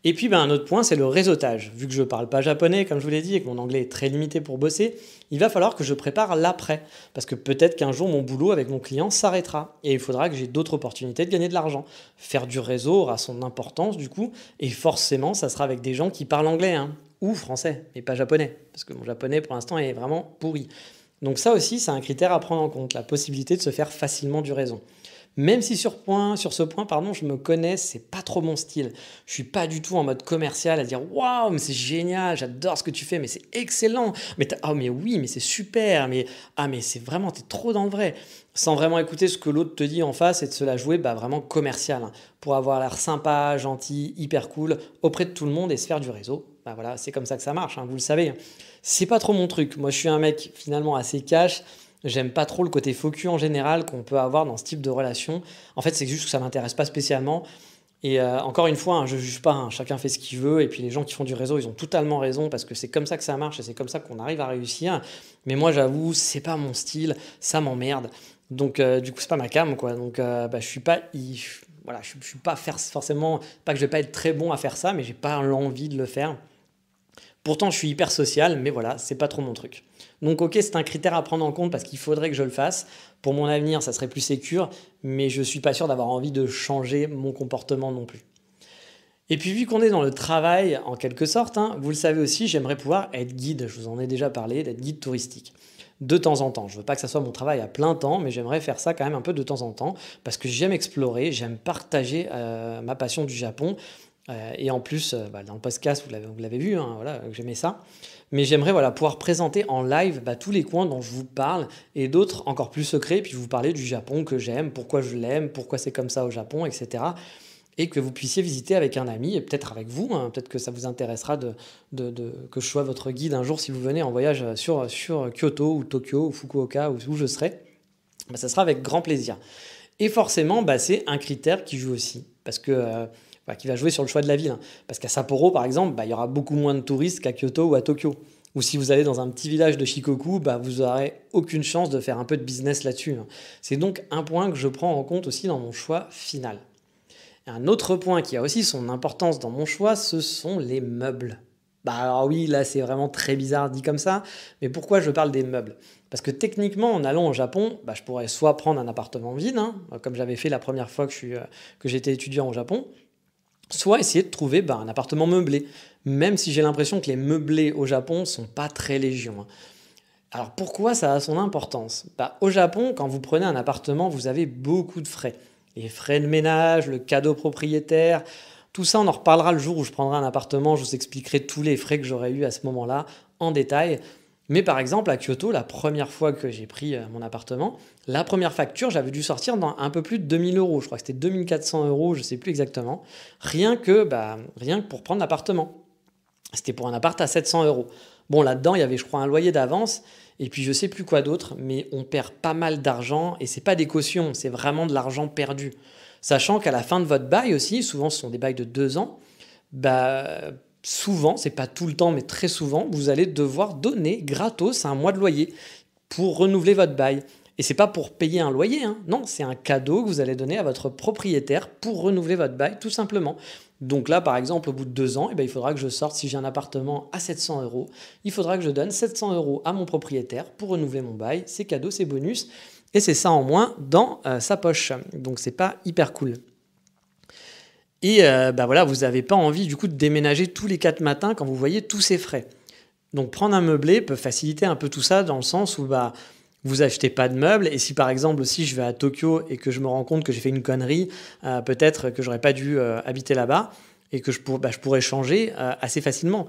Et puis un autre point, c'est le réseautage. Vu que je ne parle pas japonais, comme je vous l'ai dit, et que mon anglais est très limité pour bosser, il va falloir que je prépare l'après. Parce que peut-être qu'un jour, mon boulot avec mon client s'arrêtera. Et il faudra que j'ai d'autres opportunités de gagner de l'argent. Faire du réseau aura son importance du coup. Et forcément, ça sera avec des gens qui parlent anglais, hein, ou français, mais pas japonais. Parce que mon japonais, pour l'instant, est vraiment pourri. Donc ça aussi, c'est un critère à prendre en compte, la possibilité de se faire facilement du réseau. Même si sur ce point, je me connais, c'est pas trop mon style. Je suis pas du tout en mode commercial à dire waouh, mais c'est génial, j'adore ce que tu fais, mais c'est excellent, mais oui, mais c'est super, mais c'est vraiment, t'es trop dans le vrai. Sans vraiment écouter ce que l'autre te dit en face et de se la jouer vraiment commercial, hein, pour avoir l'air sympa, gentil, hyper cool auprès de tout le monde et se faire du réseau. Voilà, c'est comme ça que ça marche, hein, vous le savez. C'est pas trop mon truc. Moi, je suis un mec finalement assez cash. J'aime pas trop le côté faux cul en général qu'on peut avoir dans ce type de relation. En fait, c'est juste que ça m'intéresse pas spécialement. Et encore une fois, hein, je juge pas, hein, chacun fait ce qu'il veut. Et puis les gens qui font du réseau, ils ont totalement raison parce que c'est comme ça que ça marche et c'est comme ça qu'on arrive à réussir. Mais moi, j'avoue, c'est pas mon style, ça m'emmerde. Donc du coup, c'est pas ma came, quoi. Donc je suis pas... Voilà, je suis pas forcément... Pas que je vais pas être très bon à faire ça, mais j'ai pas l'envie de le faire. Pourtant, je suis hyper social, mais voilà, c'est pas trop mon truc. Donc ok, c'est un critère à prendre en compte parce qu'il faudrait que je le fasse. Pour mon avenir, ça serait plus sécure, mais je suis pas sûr d'avoir envie de changer mon comportement non plus. Et puis vu qu'on est dans le travail, en quelque sorte, hein, vous le savez aussi, j'aimerais pouvoir être guide. Je vous en ai déjà parlé, d'être guide touristique. De temps en temps. Je veux pas que ça soit mon travail à plein temps, mais j'aimerais faire ça quand même un peu de temps en temps parce que j'aime explorer, j'aime partager ma passion du Japon. Et en plus, dans le podcast, vous l'avez vu, hein, voilà, j'aimais ça. Mais j'aimerais pouvoir présenter en live tous les coins dont je vous parle et d'autres encore plus secrets, puis vous parler du Japon que j'aime, pourquoi je l'aime, pourquoi c'est comme ça au Japon, etc. Et que vous puissiez visiter avec un ami et peut-être avec vous, hein, peut-être que ça vous intéressera que je sois votre guide un jour si vous venez en voyage sur Kyoto ou Tokyo ou Fukuoka ou où je serai. Ça sera avec grand plaisir. Et forcément, c'est un critère qui joue aussi parce que... qui va jouer sur le choix de la ville. Parce qu'à Sapporo, par exemple, il y aura beaucoup moins de touristes qu'à Kyoto ou à Tokyo. Ou si vous allez dans un petit village de Shikoku, vous n'aurez aucune chance de faire un peu de business là-dessus. C'est donc un point que je prends en compte aussi dans mon choix final. Et un autre point qui a aussi son importance dans mon choix, ce sont les meubles. Bah alors oui, là c'est vraiment très bizarre dit comme ça, mais pourquoi je parle des meubles? Parce que techniquement, en allant au Japon, bah, je pourrais soit prendre un appartement vide, hein, comme j'avais fait la première fois que j'étais étudiant au Japon, soit essayer de trouver bah, un appartement meublé, même si j'ai l'impression que les meublés au Japon sont pas très légion, hein. Alors pourquoi ça a son importance? Bah, au Japon, quand vous prenez un appartement, vous avez beaucoup de frais. Les frais de ménage, le cadeau propriétaire, tout ça on en reparlera le jour où je prendrai un appartement, je vous expliquerai tous les frais que j'aurais eu à ce moment-là en détail. Mais par exemple à Kyoto, la première fois que j'ai pris mon appartement, la première facture, j'avais dû sortir dans un peu plus de 2000 euros, je crois que c'était 2400 euros, je ne sais plus exactement, rien que pour prendre l'appartement. C'était pour un appart à 700 euros. Bon, là-dedans, il y avait, je crois, un loyer d'avance, et puis je sais plus quoi d'autre, mais on perd pas mal d'argent, et c'est pas des cautions, c'est vraiment de l'argent perdu. Sachant qu'à la fin de votre bail aussi, souvent ce sont des bails de 2 ans, bah, souvent, c'est pas tout le temps, mais très souvent, vous allez devoir donner gratos un mois de loyer pour renouveler votre bail. Et c'est pas pour payer un loyer, hein. Non, c'est un cadeau que vous allez donner à votre propriétaire pour renouveler votre bail, tout simplement. Donc là, par exemple, au bout de 2 ans, eh ben, il faudra que je sorte, si j'ai un appartement à 700 euros, il faudra que je donne 700 euros à mon propriétaire pour renouveler mon bail. C'est cadeau, c'est bonus. Et c'est ça en moins dans sa poche. Donc c'est pas hyper cool. Et bah voilà, vous n'avez pas envie du coup de déménager tous les 4 matins quand vous voyez tous ces frais. Donc prendre un meublé peut faciliter un peu tout ça dans le sens où bah, vous achetez pas de meubles et si par exemple aussi je vais à Tokyo et que je me rends compte que j'ai fait une connerie, peut-être que j'aurais pas dû habiter là-bas et que je pourrais changer assez facilement.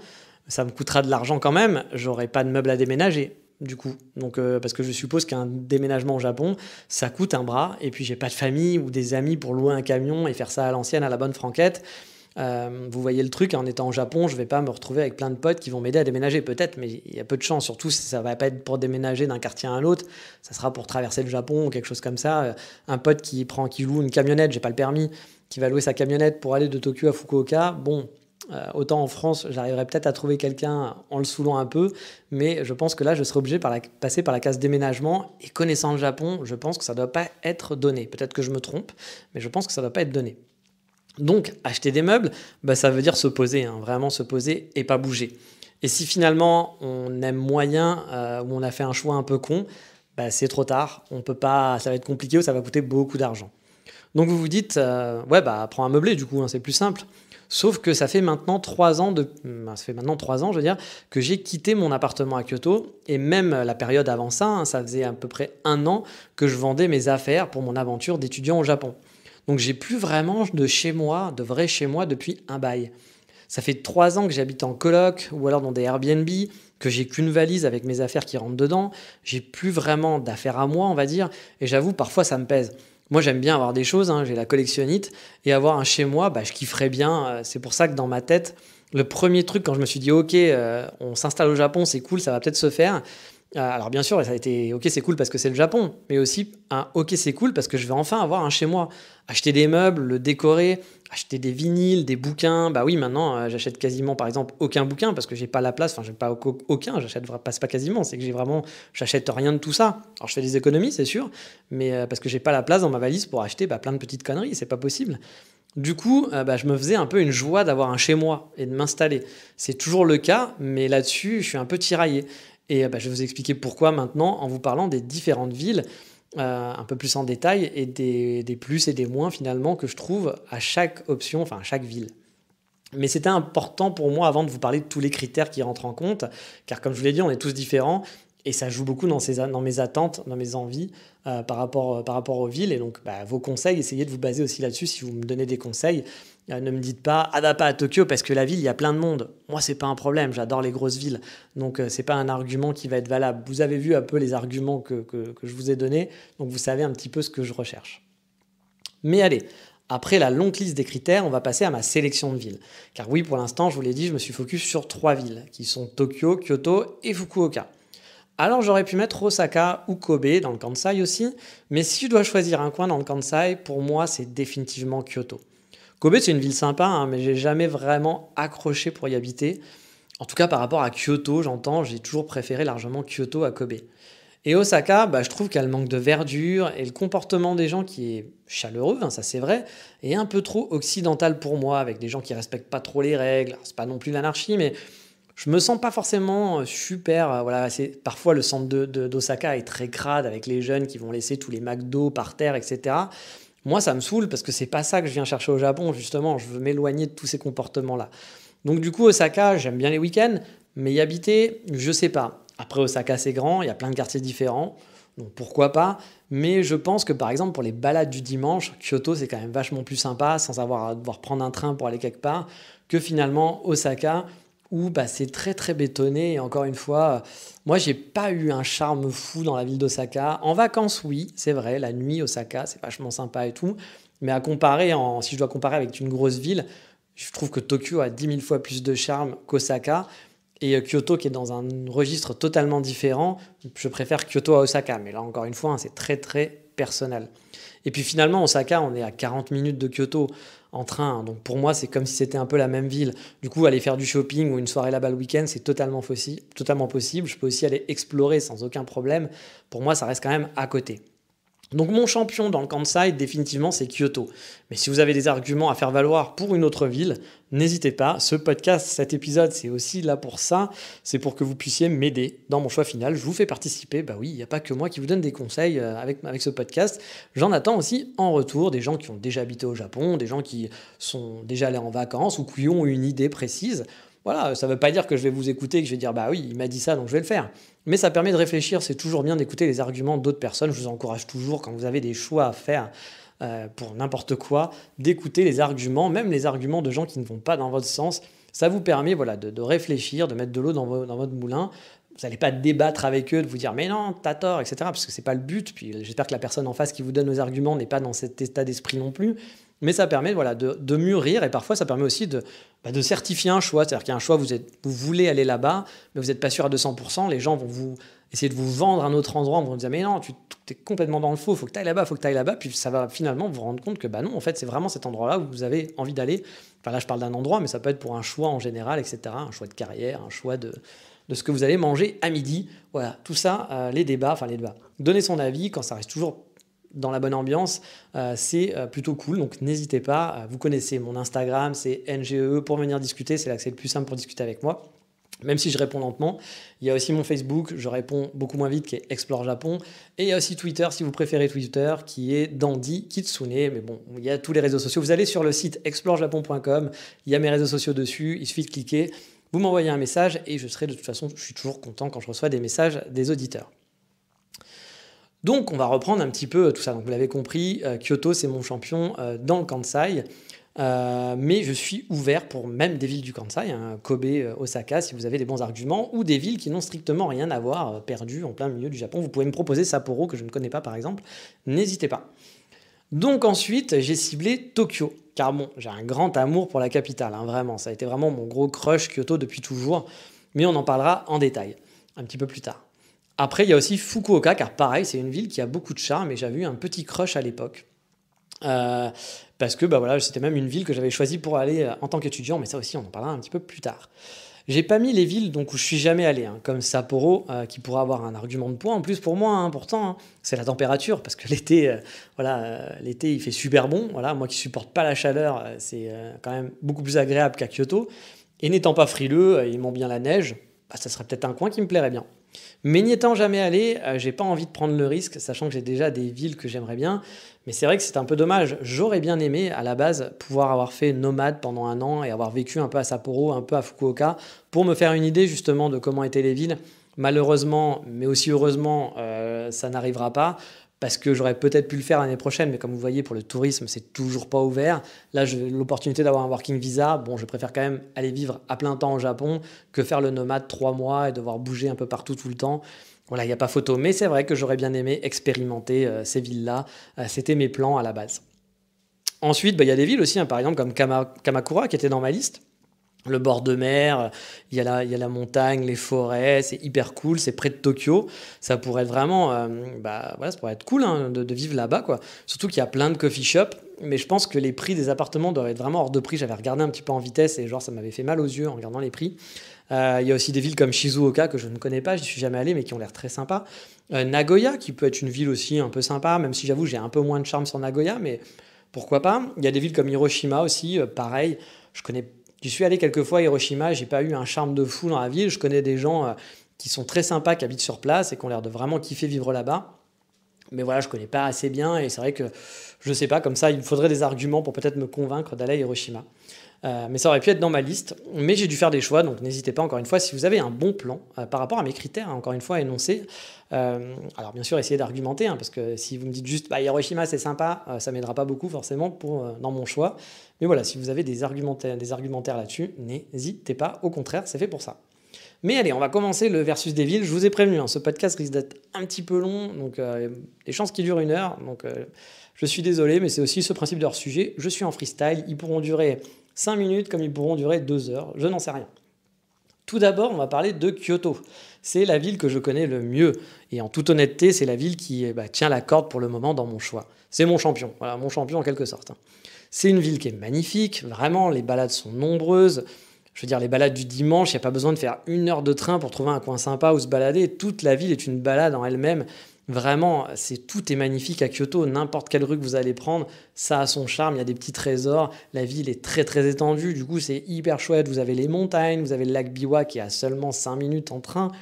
Ça me coûtera de l'argent quand même, j'aurai pas de meubles à déménager du coup. Donc parce que je suppose qu'un déménagement au Japon, ça coûte un bras et puis j'ai pas de famille ou des amis pour louer un camion et faire ça à l'ancienne à la bonne franquette. Vous voyez le truc, en étant au Japon, je vais pas me retrouver avec plein de potes qui vont m'aider à déménager, peut-être, mais il y a peu de chance. Surtout, ça va pas être pour déménager d'un quartier à un autre, ça sera pour traverser le Japon ou quelque chose comme ça. Un pote qui loue une camionnette, j'ai pas le permis, qui va louer sa camionnette pour aller de Tokyo à Fukuoka. Bon, autant en France, j'arriverai peut-être à trouver quelqu'un en le saoulant un peu, mais je pense que là, je serai obligé de passer par la case déménagement. Et connaissant le Japon, je pense que ça doit pas être donné. Peut-être que je me trompe, mais je pense que ça doit pas être donné. Donc, acheter des meubles, bah, ça veut dire se poser, hein, vraiment se poser et pas bouger. Et si finalement on aime moyen ou on a fait un choix un peu con, bah, c'est trop tard. On peut pas, ça va être compliqué ou ça va coûter beaucoup d'argent. Donc vous vous dites, ouais, bah prends un meublé du coup, hein, c'est plus simple. Sauf que ça fait maintenant 3 ans ça fait maintenant 3 ans, je veux dire, que j'ai quitté mon appartement à Kyoto et même la période avant ça, hein, ça faisait à peu près 1 an que je vendais mes affaires pour mon aventure d'étudiant au Japon. Donc j'ai plus vraiment de chez moi, de vrai chez moi depuis un bail. Ça fait 3 ans que j'habite en coloc ou alors dans des Airbnb, que j'ai qu'une valise avec mes affaires qui rentrent dedans. J'ai plus vraiment d'affaires à moi, on va dire. Et j'avoue, parfois ça me pèse. Moi j'aime bien avoir des choses, hein, j'ai la collectionnite. Et avoir un chez moi, bah, je kifferais bien. C'est pour ça que dans ma tête, le premier truc quand je me suis dit, ok, on s'installe au Japon, c'est cool, ça va peut-être se faire. Alors bien sûr, ça a été ok, c'est cool parce que c'est le Japon, mais aussi un ok, c'est cool parce que je vais enfin avoir un chez moi. Acheter des meubles, le décorer, acheter des vinyles, des bouquins. Bah oui, maintenant j'achète quasiment par exemple aucun bouquin parce que j'ai pas la place. Enfin, j'ai pas aucun. C'est pas quasiment. C'est que j'achète rien de tout ça. Alors je fais des économies, c'est sûr, mais parce que j'ai pas la place dans ma valise pour acheter plein de petites conneries. C'est pas possible. Du coup, bah, je me faisais un peu une joie d'avoir un chez moi et de m'installer. C'est toujours le cas, mais là-dessus, je suis un peu tiraillé. Et bah, je vais vous expliquer pourquoi maintenant en vous parlant des différentes villes un peu plus en détail et des plus et des moins finalement que je trouve à chaque option, enfin à chaque ville. Mais c'était important pour moi avant de vous parler de tous les critères qui rentrent en compte, car comme je vous l'ai dit, on est tous différents et ça joue beaucoup dans mes attentes, dans mes envies par rapport aux villes. Et donc, bah, vos conseils, essayez de vous baser aussi là-dessus si vous me donnez des conseils. Ne me dites pas, ah va pas à Tokyo parce que la ville, il y a plein de monde. Moi, c'est pas un problème, j'adore les grosses villes. Donc, c'est pas un argument qui va être valable. Vous avez vu un peu les arguments que je vous ai donnés, donc vous savez un petit peu ce que je recherche. Mais allez, après la longue liste des critères, on va passer à ma sélection de villes. Car oui, pour l'instant, je vous l'ai dit, je me suis focus sur 3 villes, qui sont Tokyo, Kyoto et Fukuoka. Alors j'aurais pu mettre Osaka ou Kobe dans le Kansai aussi, mais si je dois choisir un coin dans le Kansai, pour moi c'est définitivement Kyoto. Kobe c'est une ville sympa, hein, mais j'ai jamais vraiment accroché pour y habiter. En tout cas par rapport à Kyoto, j'entends, j'ai toujours préféré largement Kyoto à Kobe. Et Osaka, bah, je trouve qu'elle manque de verdure et le comportement des gens qui est chaleureux, hein, ça c'est vrai, est un peu trop occidental pour moi, avec des gens qui respectent pas trop les règles. C'est pas non plus l'anarchie, mais Je me sens pas forcément super. Voilà, parfois le centre d'Osaka est très crade avec les jeunes qui vont laisser tous les McDo par terre, etc. Moi, ça me saoule parce que c'est pas ça que je viens chercher au Japon, justement. Je veux m'éloigner de tous ces comportements-là. Donc, du coup, Osaka, j'aime bien les week-ends, mais y habiter, je sais pas. Après, Osaka, c'est grand, il y a plein de quartiers différents. Donc, pourquoi pas. Mais je pense que, par exemple, pour les balades du dimanche, Kyoto, c'est quand même vachement plus sympa sans avoir à devoir prendre un train pour aller quelque part que finalement Osaka où bah, c'est très très bétonné. Et encore une fois, moi, j'ai pas eu un charme fou dans la ville d'Osaka. En vacances, oui, c'est vrai, la nuit, Osaka, c'est vachement sympa et tout. Mais à comparer, si je dois comparer avec une grosse ville, je trouve que Tokyo a 10 000 fois plus de charme qu'Osaka. Et Kyoto, qui est dans un registre totalement différent, je préfère Kyoto à Osaka. Mais là, encore une fois, hein, c'est très très personnel. Et puis finalement, Osaka, on est à 40 minutes de Kyoto en train. Donc pour moi, c'est comme si c'était un peu la même ville. Du coup, aller faire du shopping ou une soirée là-bas le week-end, c'est totalement possible. Je peux aussi aller explorer sans aucun problème. Pour moi, ça reste quand même à côté. Donc mon champion dans le Kansai, définitivement, c'est Kyoto. Mais si vous avez des arguments à faire valoir pour une autre ville, n'hésitez pas. Ce podcast, cet épisode, c'est aussi là pour ça. C'est pour que vous puissiez m'aider dans mon choix final. Je vous fais participer. Bah oui, il n'y a pas que moi qui vous donne des conseils avec ce podcast. J'en attends aussi en retour des gens qui ont déjà habité au Japon, des gens qui sont déjà allés en vacances ou qui ont une idée précise. Voilà, ça ne veut pas dire que je vais vous écouter et que je vais dire bah oui, il m'a dit ça donc je vais le faire. Mais ça permet de réfléchir, c'est toujours bien d'écouter les arguments d'autres personnes. Je vous encourage toujours, quand vous avez des choix à faire pour n'importe quoi, d'écouter les arguments, même les arguments de gens qui ne vont pas dans votre sens. Ça vous permet voilà, de réfléchir, de mettre de l'eau dans votre moulin. Vous n'allez pas débattre avec eux, de vous dire mais non, t'as tort, etc. Parce que ce n'est pas le but. Puis j'espère que la personne en face qui vous donne nos arguments n'est pas dans cet état d'esprit non plus. Mais ça permet voilà, de mûrir et parfois ça permet aussi de certifier un choix. C'est-à-dire qu'il y a un choix, vous voulez aller là-bas, mais vous n'êtes pas sûr à 200%. Les gens vont essayer de vous vendre un autre endroit, vont vous dire mais non, tu es complètement dans le faux, il faut que tu ailles là-bas, il faut que tu ailles là-bas. Puis ça va finalement vous rendre compte que bah non, en fait, c'est vraiment cet endroit-là où vous avez envie d'aller. Enfin là, je parle d'un endroit, mais ça peut être pour un choix en général, etc. Un choix de carrière, un choix de ce que vous allez manger à midi. Voilà, tout ça, les débats. Donner son avis quand ça reste toujours dans la bonne ambiance, c'est plutôt cool. Donc n'hésitez pas, vous connaissez mon Instagram, c'est NGE pour venir discuter, c'est là que c'est le plus simple pour discuter avec moi. Même si je réponds lentement, il y a aussi mon Facebook, je réponds beaucoup moins vite, qui est Explore Japon. Et il y a aussi Twitter, si vous préférez Twitter, qui est Dandy Kitsune. Mais bon, il y a tous les réseaux sociaux. Vous allez sur le site explorejapon.com, il y a mes réseaux sociaux dessus, il suffit de cliquer. Vous m'envoyez un message et je serai de toute façon, je suis toujours content quand je reçois des messages des auditeurs. Donc, on va reprendre un petit peu tout ça. Donc, vous l'avez compris, Kyoto, c'est mon champion dans le Kansai. Mais je suis ouvert pour même des villes du Kansai, hein, Kobe, Osaka, si vous avez des bons arguments, ou des villes qui n'ont strictement rien à voir, perdues en plein milieu du Japon. Vous pouvez me proposer Sapporo, que je ne connais pas par exemple. N'hésitez pas. Donc ensuite, j'ai ciblé Tokyo. Car bon, j'ai un grand amour pour la capitale, hein, vraiment. Ça a été vraiment mon gros crush Kyoto depuis toujours. Mais on en parlera en détail, un petit peu plus tard. Après, il y a aussi Fukuoka, car pareil, c'est une ville qui a beaucoup de charme et j'avais eu un petit crush à l'époque. Parce que bah voilà, c'était même une ville que j'avais choisie pour aller en tant qu'étudiant, mais ça aussi, on en parlera un petit peu plus tard. J'ai pas mis les villes donc, où je suis jamais allé, hein, comme Sapporo, qui pourrait avoir un argument de poids en plus pour moi, hein, pourtant, hein, c'est la température, parce que l'été, l'été il fait super bon. Voilà, moi qui supporte pas la chaleur, c'est quand même beaucoup plus agréable qu'à Kyoto. Et n'étant pas frileux, ils m'ont bien la neige, bah, ça serait peut-être un coin qui me plairait bien. Mais n'y étant jamais allé, j'ai pas envie de prendre le risque, sachant que j'ai déjà des villes que j'aimerais bien. Mais c'est vrai que c'est un peu dommage. J'aurais bien aimé, à la base, pouvoir avoir fait nomade pendant 1 an et avoir vécu un peu à Sapporo, un peu à Fukuoka, pour me faire une idée justement de comment étaient les villes. Malheureusement, mais aussi heureusement, ça n'arrivera pas. Parce que j'aurais peut-être pu le faire l'année prochaine, mais comme vous voyez, pour le tourisme, c'est toujours pas ouvert. Là, j'ai l'opportunité d'avoir un working visa. Bon, je préfère quand même aller vivre à plein temps au Japon que faire le nomade 3 mois et devoir bouger un peu partout tout le temps. Voilà, il n'y a pas photo. Mais c'est vrai que j'aurais bien aimé expérimenter ces villes-là. C'était mes plans à la base. Ensuite, il y a des villes aussi, hein, par exemple comme Kamakura, qui était dans ma liste. Le bord de mer, il y a la montagne, les forêts, c'est hyper cool, c'est près de Tokyo. Ça pourrait être vraiment, ça pourrait être cool hein, de vivre là-bas, quoi. Surtout qu'il y a plein de coffee shops, mais je pense que les prix des appartements doivent être vraiment hors de prix. J'avais regardé un petit peu en vitesse et genre ça m'avait fait mal aux yeux en regardant les prix. Il y a aussi des villes comme Shizuoka que je ne connais pas, j'y suis jamais allé, mais qui ont l'air très sympas. Nagoya, qui peut être une ville aussi un peu sympa, même si j'avoue j'ai un peu moins de charme sur Nagoya, mais pourquoi pas. Il y a des villes comme Hiroshima aussi, pareil. Je connais J'y suis allé quelques fois à Hiroshima, j'ai pas eu un charme de fou dans la ville. Je connais des gens qui sont très sympas, qui habitent sur place et qui ont l'air de vraiment kiffer vivre là-bas. Mais voilà, je connais pas assez bien et c'est vrai que je sais pas, comme ça, il me faudrait des arguments pour peut-être me convaincre d'aller à Hiroshima. Mais ça aurait pu être dans ma liste, mais j'ai dû faire des choix, donc n'hésitez pas encore une fois, si vous avez un bon plan par rapport à mes critères, hein, encore une fois énoncés, alors bien sûr essayez d'argumenter, hein, parce que si vous me dites juste bah, Hiroshima c'est sympa, ça m'aidera pas beaucoup forcément dans mon choix, mais voilà, si vous avez des argumentaires là-dessus, n'hésitez pas, au contraire, c'est fait pour ça. Mais allez, on va commencer le versus des villes. Je vous ai prévenu, hein, ce podcast risque d'être un petit peu long, donc les chances qu'il dure 1 heure. Donc je suis désolé, mais c'est aussi ce principe de leur sujet. Je suis en freestyle, ils pourront durer 5 minutes comme ils pourront durer 2 heures, je n'en sais rien. Tout d'abord, on va parler de Kyoto. C'est la ville que je connais le mieux. Et en toute honnêteté, c'est la ville qui tient la corde pour le moment dans mon choix. C'est mon champion, voilà, mon champion en quelque sorte. C'est une ville qui est magnifique, vraiment, les balades sont nombreuses. Je veux dire, les balades du dimanche, il n'y a pas besoin de faire 1 heure de train pour trouver un coin sympa où se balader. Toute la ville est une balade en elle-même. Vraiment, tout est magnifique à Kyoto. N'importe quelle rue que vous allez prendre, ça a son charme. Il y a des petits trésors. La ville est très très étendue. Du coup, c'est hyper chouette. Vous avez les montagnes, vous avez le lac Biwa qui est à seulement 5 minutes en train.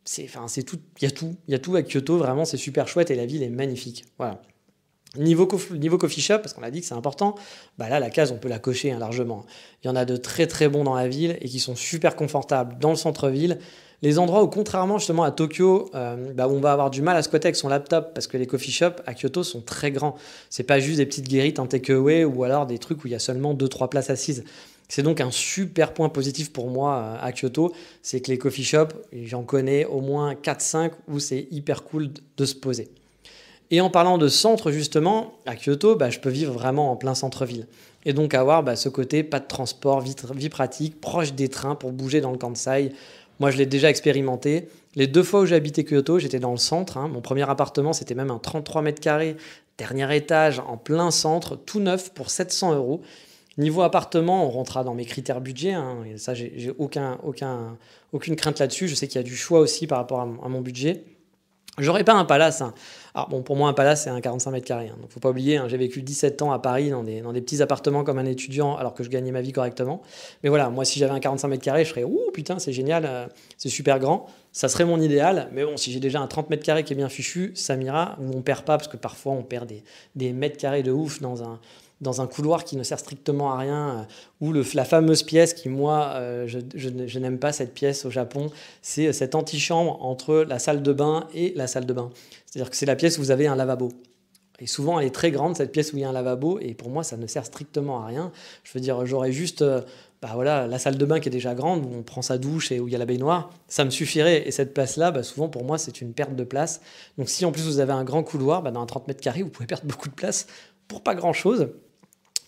C'est tout. Il y a tout à Kyoto. Vraiment, c'est super chouette et la ville est magnifique. Voilà. Niveau coffee shop, parce qu'on a dit que c'est important, bah là, la case, on peut la cocher hein, largement. Il y en a de très très bons dans la ville et qui sont super confortables dans le centre-ville. Les endroits où, contrairement justement à Tokyo, où on va avoir du mal à squatter avec son laptop parce que les coffee shops à Kyoto sont très grands. C'est pas juste des petites guérites en takeaway ou alors des trucs où il y a seulement 2-3 places assises. C'est donc un super point positif pour moi à Kyoto, c'est que les coffee shops, j'en connais au moins 4-5 où c'est hyper cool de se poser. Et en parlant de centre, justement, à Kyoto, je peux vivre vraiment en plein centre-ville. Et donc avoir ce côté, pas de transport, vie pratique, proche des trains pour bouger dans le Kansai. Moi, je l'ai déjà expérimenté. Les 2 fois où j'ai habité Kyoto, j'étais dans le centre. Mon premier appartement, c'était même un 33 mètres carrés, dernier étage, en plein centre, tout neuf pour 700 euros. Niveau appartement, on rentrera dans mes critères budget. Et ça, j'ai aucune crainte là-dessus. Je sais qu'il y a du choix aussi par rapport à mon budget. J'aurais pas un palace. Alors bon, pour moi, un palace, c'est un 45 mètres carrés. Donc faut pas oublier, j'ai vécu 17 ans à Paris dans des petits appartements comme un étudiant alors que je gagnais ma vie correctement. Mais voilà, moi, si j'avais un 45 mètres carrés, je serais « Ouh, putain, c'est génial, c'est super grand ». Ça serait mon idéal. Mais bon, si j'ai déjà un 30 mètres carrés qui est bien fichu, ça m'ira. Ou on perd pas, parce que parfois, on perd des mètres carrés de ouf dans un couloir qui ne sert strictement à rien, ou la fameuse pièce qui, moi, je n'aime pas cette pièce au Japon, c'est cette antichambre entre la salle de bain et la salle de bain. C'est-à-dire que c'est la pièce où vous avez un lavabo. Et souvent, elle est très grande, cette pièce où il y a un lavabo, et pour moi, ça ne sert strictement à rien. Je veux dire, j'aurais juste la salle de bain qui est déjà grande, où on prend sa douche et où il y a la baignoire, ça me suffirait. Et cette place-là, souvent, pour moi, c'est une perte de place. Donc si en plus vous avez un grand couloir, dans un 30 mètres carrés, vous pouvez perdre beaucoup de place pour pas grand-chose.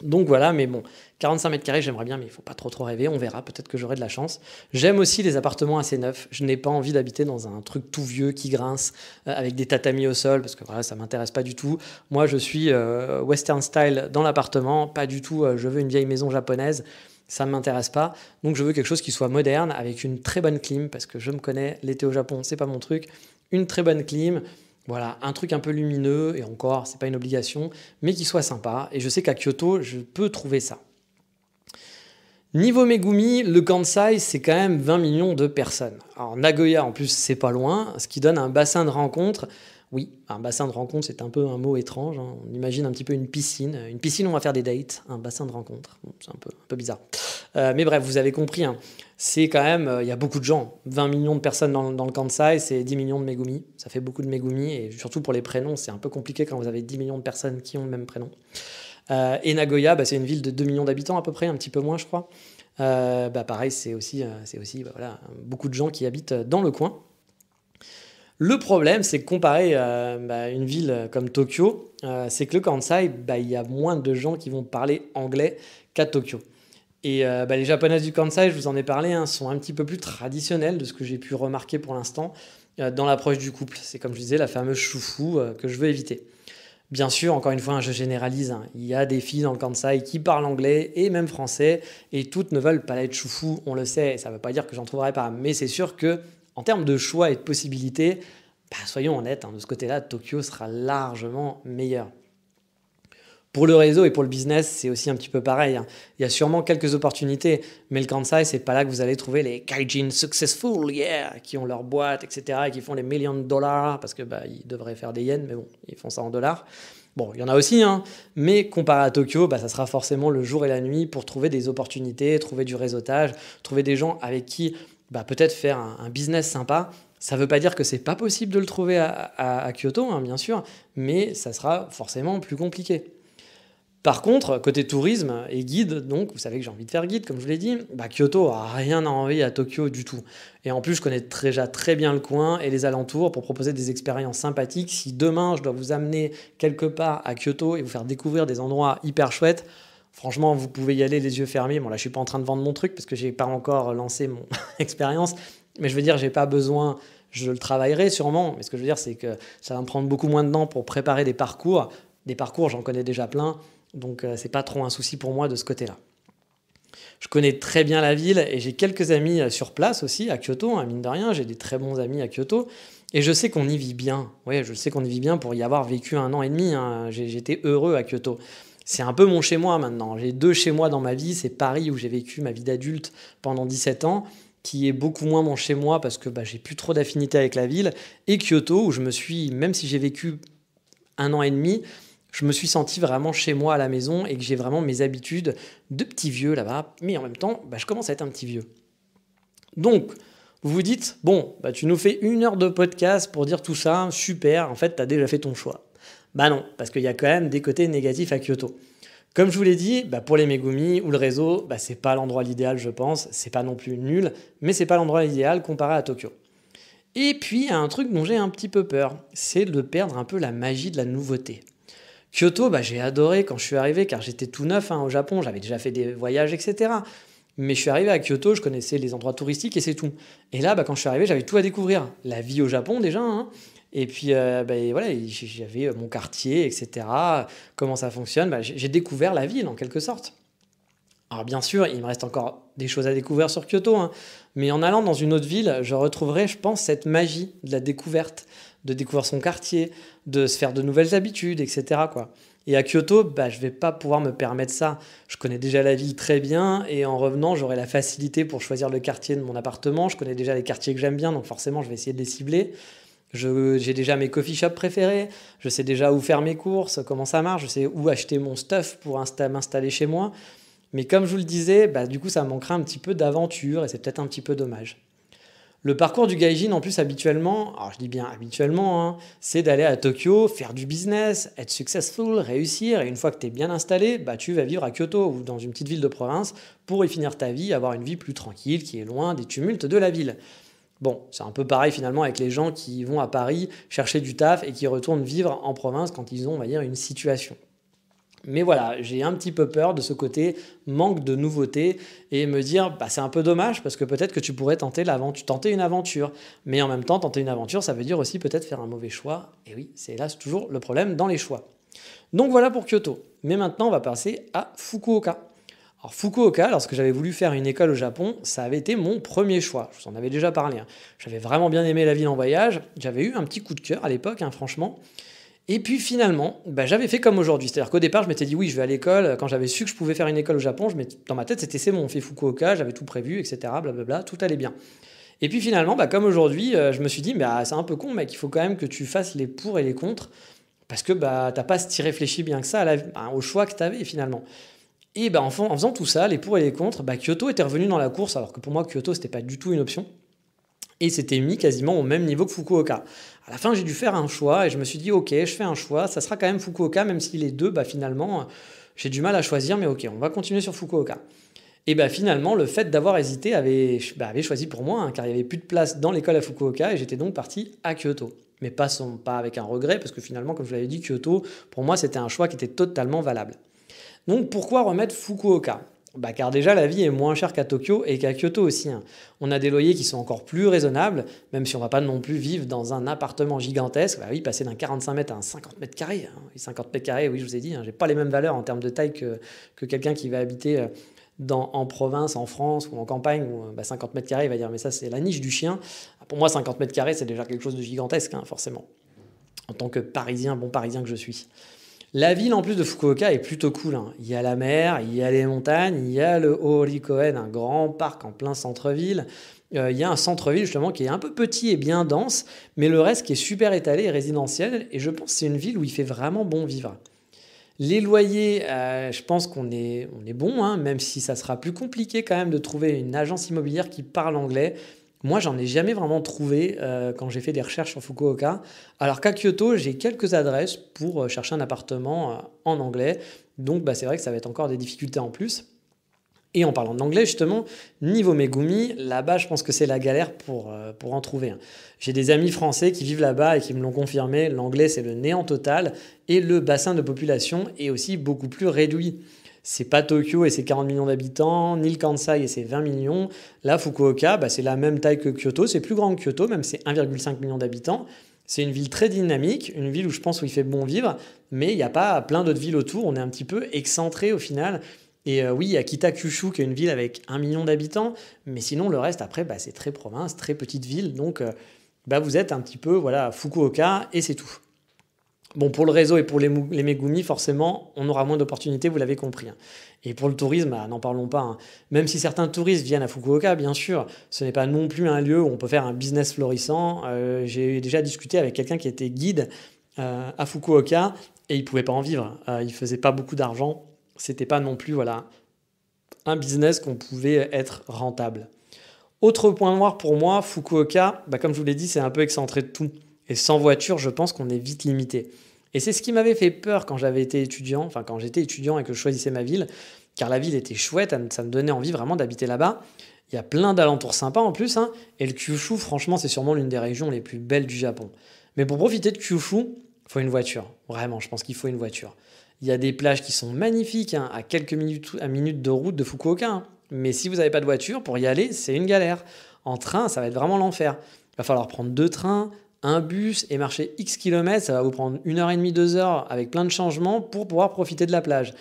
Donc voilà, mais bon, 45 mètres carrés, j'aimerais bien, mais il ne faut pas trop rêver, on verra, peut-être que j'aurai de la chance. J'aime aussi les appartements assez neufs, je n'ai pas envie d'habiter dans un truc tout vieux qui grince, avec des tatamis au sol, parce que voilà, ça ne m'intéresse pas du tout. Moi, je suis western style dans l'appartement, pas du tout, je veux une vieille maison japonaise, ça ne m'intéresse pas. Donc je veux quelque chose qui soit moderne, avec une très bonne clim, parce que je me connais, l'été au Japon, c'est pas mon truc, une très bonne clim. Voilà, un truc un peu lumineux, et encore, c'est pas une obligation, mais qui soit sympa. Et je sais qu'à Kyoto, je peux trouver ça. Niveau Megumi, le Kansai, c'est quand même 20 millions de personnes. Alors Nagoya, en plus, c'est pas loin, ce qui donne un bassin de rencontres. Oui, un bassin de rencontres, c'est un peu un mot étrange. On imagine un petit peu une piscine. Une piscine où on va faire des dates, un bassin de rencontres. Bon, c'est un peu bizarre. Mais bref, vous avez compris. C'est quand même, il y a beaucoup de gens. 20 millions de personnes dans le Kansai, c'est 10 millions de Megumi. Ça fait beaucoup de Megumi. Et surtout pour les prénoms, c'est un peu compliqué quand vous avez 10 millions de personnes qui ont le même prénom. Et Nagoya, c'est une ville de 2 millions d'habitants à peu près, un petit peu moins, je crois. Pareil, c'est aussi beaucoup de gens qui habitent dans le coin. Le problème, c'est que comparé à une ville comme Tokyo, c'est que le Kansai, il y a moins de gens qui vont parler anglais qu'à Tokyo. Et les japonaises du Kansai, je vous en ai parlé, sont un petit peu plus traditionnelles de ce que j'ai pu remarquer pour l'instant dans l'approche du couple. C'est comme je disais, la fameuse choufou que je veux éviter. Bien sûr, encore une fois, je généralise. Il y a des filles dans le Kansai qui parlent anglais et même français, et toutes ne veulent pas être choufou, on le sait, et ça ne veut pas dire que j'en trouverai pas. Mais c'est sûr que en termes de choix et de possibilités, soyons honnêtes, de ce côté-là, Tokyo sera largement meilleur. Pour le réseau et pour le business, c'est aussi un petit peu pareil, hein. Il y a sûrement quelques opportunités, mais le Kansai, c'est pas là que vous allez trouver les gaijin successful, yeah, qui ont leur boîte, etc., et qui font les millions de dollars, parce que ils devraient faire des yens, mais bon, ils font ça en dollars. Bon, il y en a aussi, hein, mais comparé à Tokyo, ça sera forcément le jour et la nuit pour trouver des opportunités, trouver du réseautage, trouver des gens avec qui peut-être faire un business sympa. Ça ne veut pas dire que c'est pas possible de le trouver à Kyoto, hein, bien sûr, mais ça sera forcément plus compliqué. Par contre, côté tourisme et guide, donc vous savez que j'ai envie de faire guide, comme je vous l'ai dit, Kyoto a rien à envier à Tokyo du tout. Et en plus, je connais déjà très bien le coin et les alentours pour proposer des expériences sympathiques. Si demain, je dois vous amener quelque part à Kyoto et vous faire découvrir des endroits hyper chouettes, franchement, vous pouvez y aller les yeux fermés. Bon, là, je suis pas en train de vendre mon truc parce que j'ai pas encore lancé mon expérience. Mais je veux dire, j'ai pas besoin, je le travaillerai sûrement. Mais ce que je veux dire, c'est que ça va me prendre beaucoup moins de temps pour préparer des parcours. Des parcours, j'en connais déjà plein. Donc, c'est pas trop un souci pour moi de ce côté-là. Je connais très bien la ville et j'ai quelques amis sur place aussi à Kyoto, hein, mine de rien. J'ai des très bons amis à Kyoto. Et je sais qu'on y vit bien. Oui, je sais qu'on y vit bien pour y avoir vécu 1 an et demi, hein. J'étais heureux à Kyoto. C'est un peu mon chez-moi maintenant. J'ai 2 chez-moi dans ma vie. C'est Paris où j'ai vécu ma vie d'adulte pendant 17 ans, qui est beaucoup moins mon chez-moi parce que j'ai plus trop d'affinité avec la ville. Et Kyoto où je me suis, même si j'ai vécu 1 an et demi, je me suis senti vraiment chez moi à la maison et que j'ai vraiment mes habitudes de petit vieux là-bas. Mais en même temps, je commence à être un petit vieux. Donc, vous vous dites, bon, tu nous fais 1 heure de podcast pour dire tout ça, super, en fait, tu as déjà fait ton choix. Non, parce qu'il y a quand même des côtés négatifs à Kyoto. Comme je vous l'ai dit, pour les Megumi ou le réseau, c'est pas l'endroit l'idéal, je pense. C'est pas non plus nul, mais c'est pas l'endroit idéal comparé à Tokyo. Et puis, il y a un truc dont j'ai un petit peu peur, c'est de perdre un peu la magie de la nouveauté. Kyoto, j'ai adoré quand je suis arrivé, car j'étais tout neuf au Japon, j'avais déjà fait des voyages, etc. Mais je suis arrivé à Kyoto, je connaissais les endroits touristiques et c'est tout. Et là, quand je suis arrivé, j'avais tout à découvrir. La vie au Japon déjà, hein. Et puis voilà, j'avais mon quartier, etc. Comment ça fonctionne, j'ai découvert la ville en quelque sorte. Alors bien sûr, il me reste encore des choses à découvrir sur Kyoto, hein. Mais en allant dans une autre ville, je retrouverai, je pense, cette magie de la découverte, de découvrir son quartier, de se faire de nouvelles habitudes, etc., quoi. Et à Kyoto, je vais pas pouvoir me permettre ça. Je connais déjà la ville très bien et en revenant, j'aurai la facilité pour choisir le quartier de mon appartement. Je connais déjà les quartiers que j'aime bien, donc forcément, je vais essayer de les cibler. J'ai déjà mes coffee shops préférés, je sais déjà où faire mes courses, comment ça marche, je sais où acheter mon stuff pour m'installer chez moi. Mais comme je vous le disais, du coup, ça manquera un petit peu d'aventure et c'est peut-être un petit peu dommage. Le parcours du gaijin, en plus, habituellement, alors je dis bien habituellement, hein, c'est d'aller à Tokyo, faire du business, être successful, réussir, et une fois que tu es bien installé, tu vas vivre à Kyoto ou dans une petite ville de province pour y finir ta vie, avoir une vie plus tranquille, qui est loin des tumultes de la ville. Bon, c'est un peu pareil finalement avec les gens qui vont à Paris chercher du taf et qui retournent vivre en province quand ils ont, on va dire, une situation. Mais voilà, j'ai un petit peu peur de ce côté manque de nouveauté et me dire, c'est un peu dommage parce que peut-être que tu pourrais tenter une aventure. Mais en même temps, tenter une aventure, ça veut dire aussi peut-être faire un mauvais choix. Et oui, c'est hélas toujours le problème dans les choix. Donc voilà pour Kyoto. Mais maintenant, on va passer à Fukuoka. Alors Fukuoka, lorsque j'avais voulu faire une école au Japon, ça avait été mon premier choix. Je vous en avais déjà parlé, hein. J'avais vraiment bien aimé la ville en voyage. J'avais eu un petit coup de cœur à l'époque, hein, franchement. Et puis finalement, j'avais fait comme aujourd'hui. C'est-à-dire qu'au départ, je m'étais dit oui, je vais à l'école. Quand j'avais su que je pouvais faire une école au Japon, dans ma tête, c'était c'est bon, on fait Fukuoka, j'avais tout prévu, etc. Blablabla, tout allait bien. Et puis finalement, comme aujourd'hui, je me suis dit, c'est un peu con, mec, il faut quand même que tu fasses les pour et les contre. Parce que t'as pas si réfléchi bien que ça au choix que tu avais finalement. Et en faisant tout ça, les pour et les contre, Kyoto était revenu dans la course, alors que pour moi, Kyoto, c'était pas du tout une option. Et c'était mis quasiment au même niveau que Fukuoka. À la fin, j'ai dû faire un choix et je me suis dit, ok, je fais un choix, ça sera quand même Fukuoka, même si les deux, finalement, j'ai du mal à choisir, mais ok, on va continuer sur Fukuoka. Et finalement, le fait d'avoir hésité avait choisi pour moi, hein, car il n'y avait plus de place dans l'école à Fukuoka et j'étais donc parti à Kyoto. Mais pas avec un regret, parce que finalement, comme je l'avais dit, Kyoto, pour moi, c'était un choix qui était totalement valable. Donc pourquoi remettre Fukuoka ? Car déjà, la vie est moins chère qu'à Tokyo et qu'à Kyoto aussi, hein. On a des loyers qui sont encore plus raisonnables, même si on ne va pas non plus vivre dans un appartement gigantesque. Oui, passer d'un 45 mètres à un 50 mètres carrés. Hein. 50 mètres carrés, oui, je vous ai dit, hein, je n'ai pas les mêmes valeurs en termes de taille que quelqu'un qui va habiter en province, en France ou en campagne, où 50 mètres carrés, il va dire, mais ça, c'est la niche du chien. Pour moi, 50 mètres carrés, c'est déjà quelque chose de gigantesque, hein, forcément, en tant que Parisien, bon Parisien que je suis. La ville en plus de Fukuoka est plutôt cool, hein. Il y a la mer, il y a les montagnes, il y a le Horikoen, un grand parc en plein centre-ville. Il y a un centre-ville justement qui est un peu petit et bien dense, mais le reste qui est super étalé et résidentiel. Et je pense que c'est une ville où il fait vraiment bon vivre. Les loyers, je pense qu'on est bon, hein, même si ça sera plus compliqué quand même de trouver une agence immobilière qui parle anglais. Moi, j'en ai jamais vraiment trouvé quand j'ai fait des recherches sur Fukuoka. Alors qu'à Kyoto, j'ai quelques adresses pour chercher un appartement en anglais. Donc, bah, c'est vrai que ça va être encore des difficultés en plus. Et en parlant de l'anglais, justement, niveau Megumi, là-bas, je pense que c'est la galère pour en trouver, hein. J'ai des amis français qui vivent là-bas et qui me l'ont confirmé. L'anglais, c'est le néant total. Et le bassin de population est aussi beaucoup plus réduit. C'est pas Tokyo et ses 40 millions d'habitants, ni le Kansai et ses 20 millions. Là, Fukuoka, bah, c'est la même taille que Kyoto. C'est plus grand que Kyoto, même c'est 1,5 million d'habitants. C'est une ville très dynamique, une ville où je pense où il fait bon vivre, mais il n'y a pas plein d'autres villes autour. On est un petit peu excentré au final. Et oui, il y a Kitakyushu qui est une ville avec 1 million d'habitants, mais sinon le reste après, bah, c'est très province, très petite ville. Donc bah, vous êtes un petit peu voilà, à Fukuoka et c'est tout. Bon, pour le réseau et pour les Megumi, forcément, on aura moins d'opportunités, vous l'avez compris, hein. Et pour le tourisme, bah, n'en parlons pas, hein. Même si certains touristes viennent à Fukuoka, bien sûr, ce n'est pas non plus un lieu où on peut faire un business florissant. J'ai déjà discuté avec quelqu'un qui était guide à Fukuoka et il ne pouvait pas en vivre. Il ne faisait pas beaucoup d'argent. C'était pas non plus voilà, un business qu'on pouvait être rentable. Autre point noir pour moi, Fukuoka, bah, comme je vous l'ai dit, c'est un peu excentré de tout. Et sans voiture, je pense qu'on est vite limité. Et c'est ce qui m'avait fait peur quand j'avais été étudiant, enfin quand j'étais étudiant et que je choisissais ma ville, car la ville était chouette, ça me donnait envie vraiment d'habiter là-bas. Il y a plein d'alentours sympas en plus, hein, et le Kyushu, franchement, c'est sûrement l'une des régions les plus belles du Japon. Mais pour profiter de Kyushu, il faut une voiture. Vraiment, je pense qu'il faut une voiture. Il y a des plages qui sont magnifiques, hein, à quelques minutes de route de Fukuoka, hein. Mais si vous n'avez pas de voiture, pour y aller, c'est une galère. En train, ça va être vraiment l'enfer. Il va falloir prendre 2 trains, un bus et marcher X kilomètres. Ça va vous prendre 1 heure et demie, 2 heures avec plein de changements pour pouvoir profiter de la plage.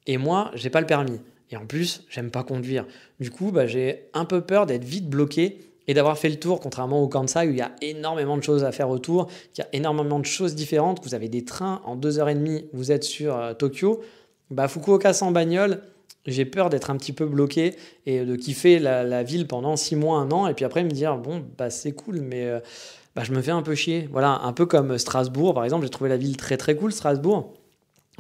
Et moi, j'ai pas le permis. Et en plus, j'aime pas conduire. Du coup, bah, j'ai un peu peur d'être vite bloqué et d'avoir fait le tour, contrairement au Kansai où il y a énormément de choses à faire autour, qu'il y a énormément de choses différentes, que vous avez des trains en 2 heures et demie, vous êtes sur Tokyo. Bah, Fukuoka sans bagnole, j'ai peur d'être un petit peu bloqué et de kiffer la ville pendant 6 mois, 1 an, et puis après me dire, bon, bah, c'est cool, mais bah, je me fais un peu chier. Voilà, un peu comme Strasbourg, par exemple, j'ai trouvé la ville très très cool, Strasbourg.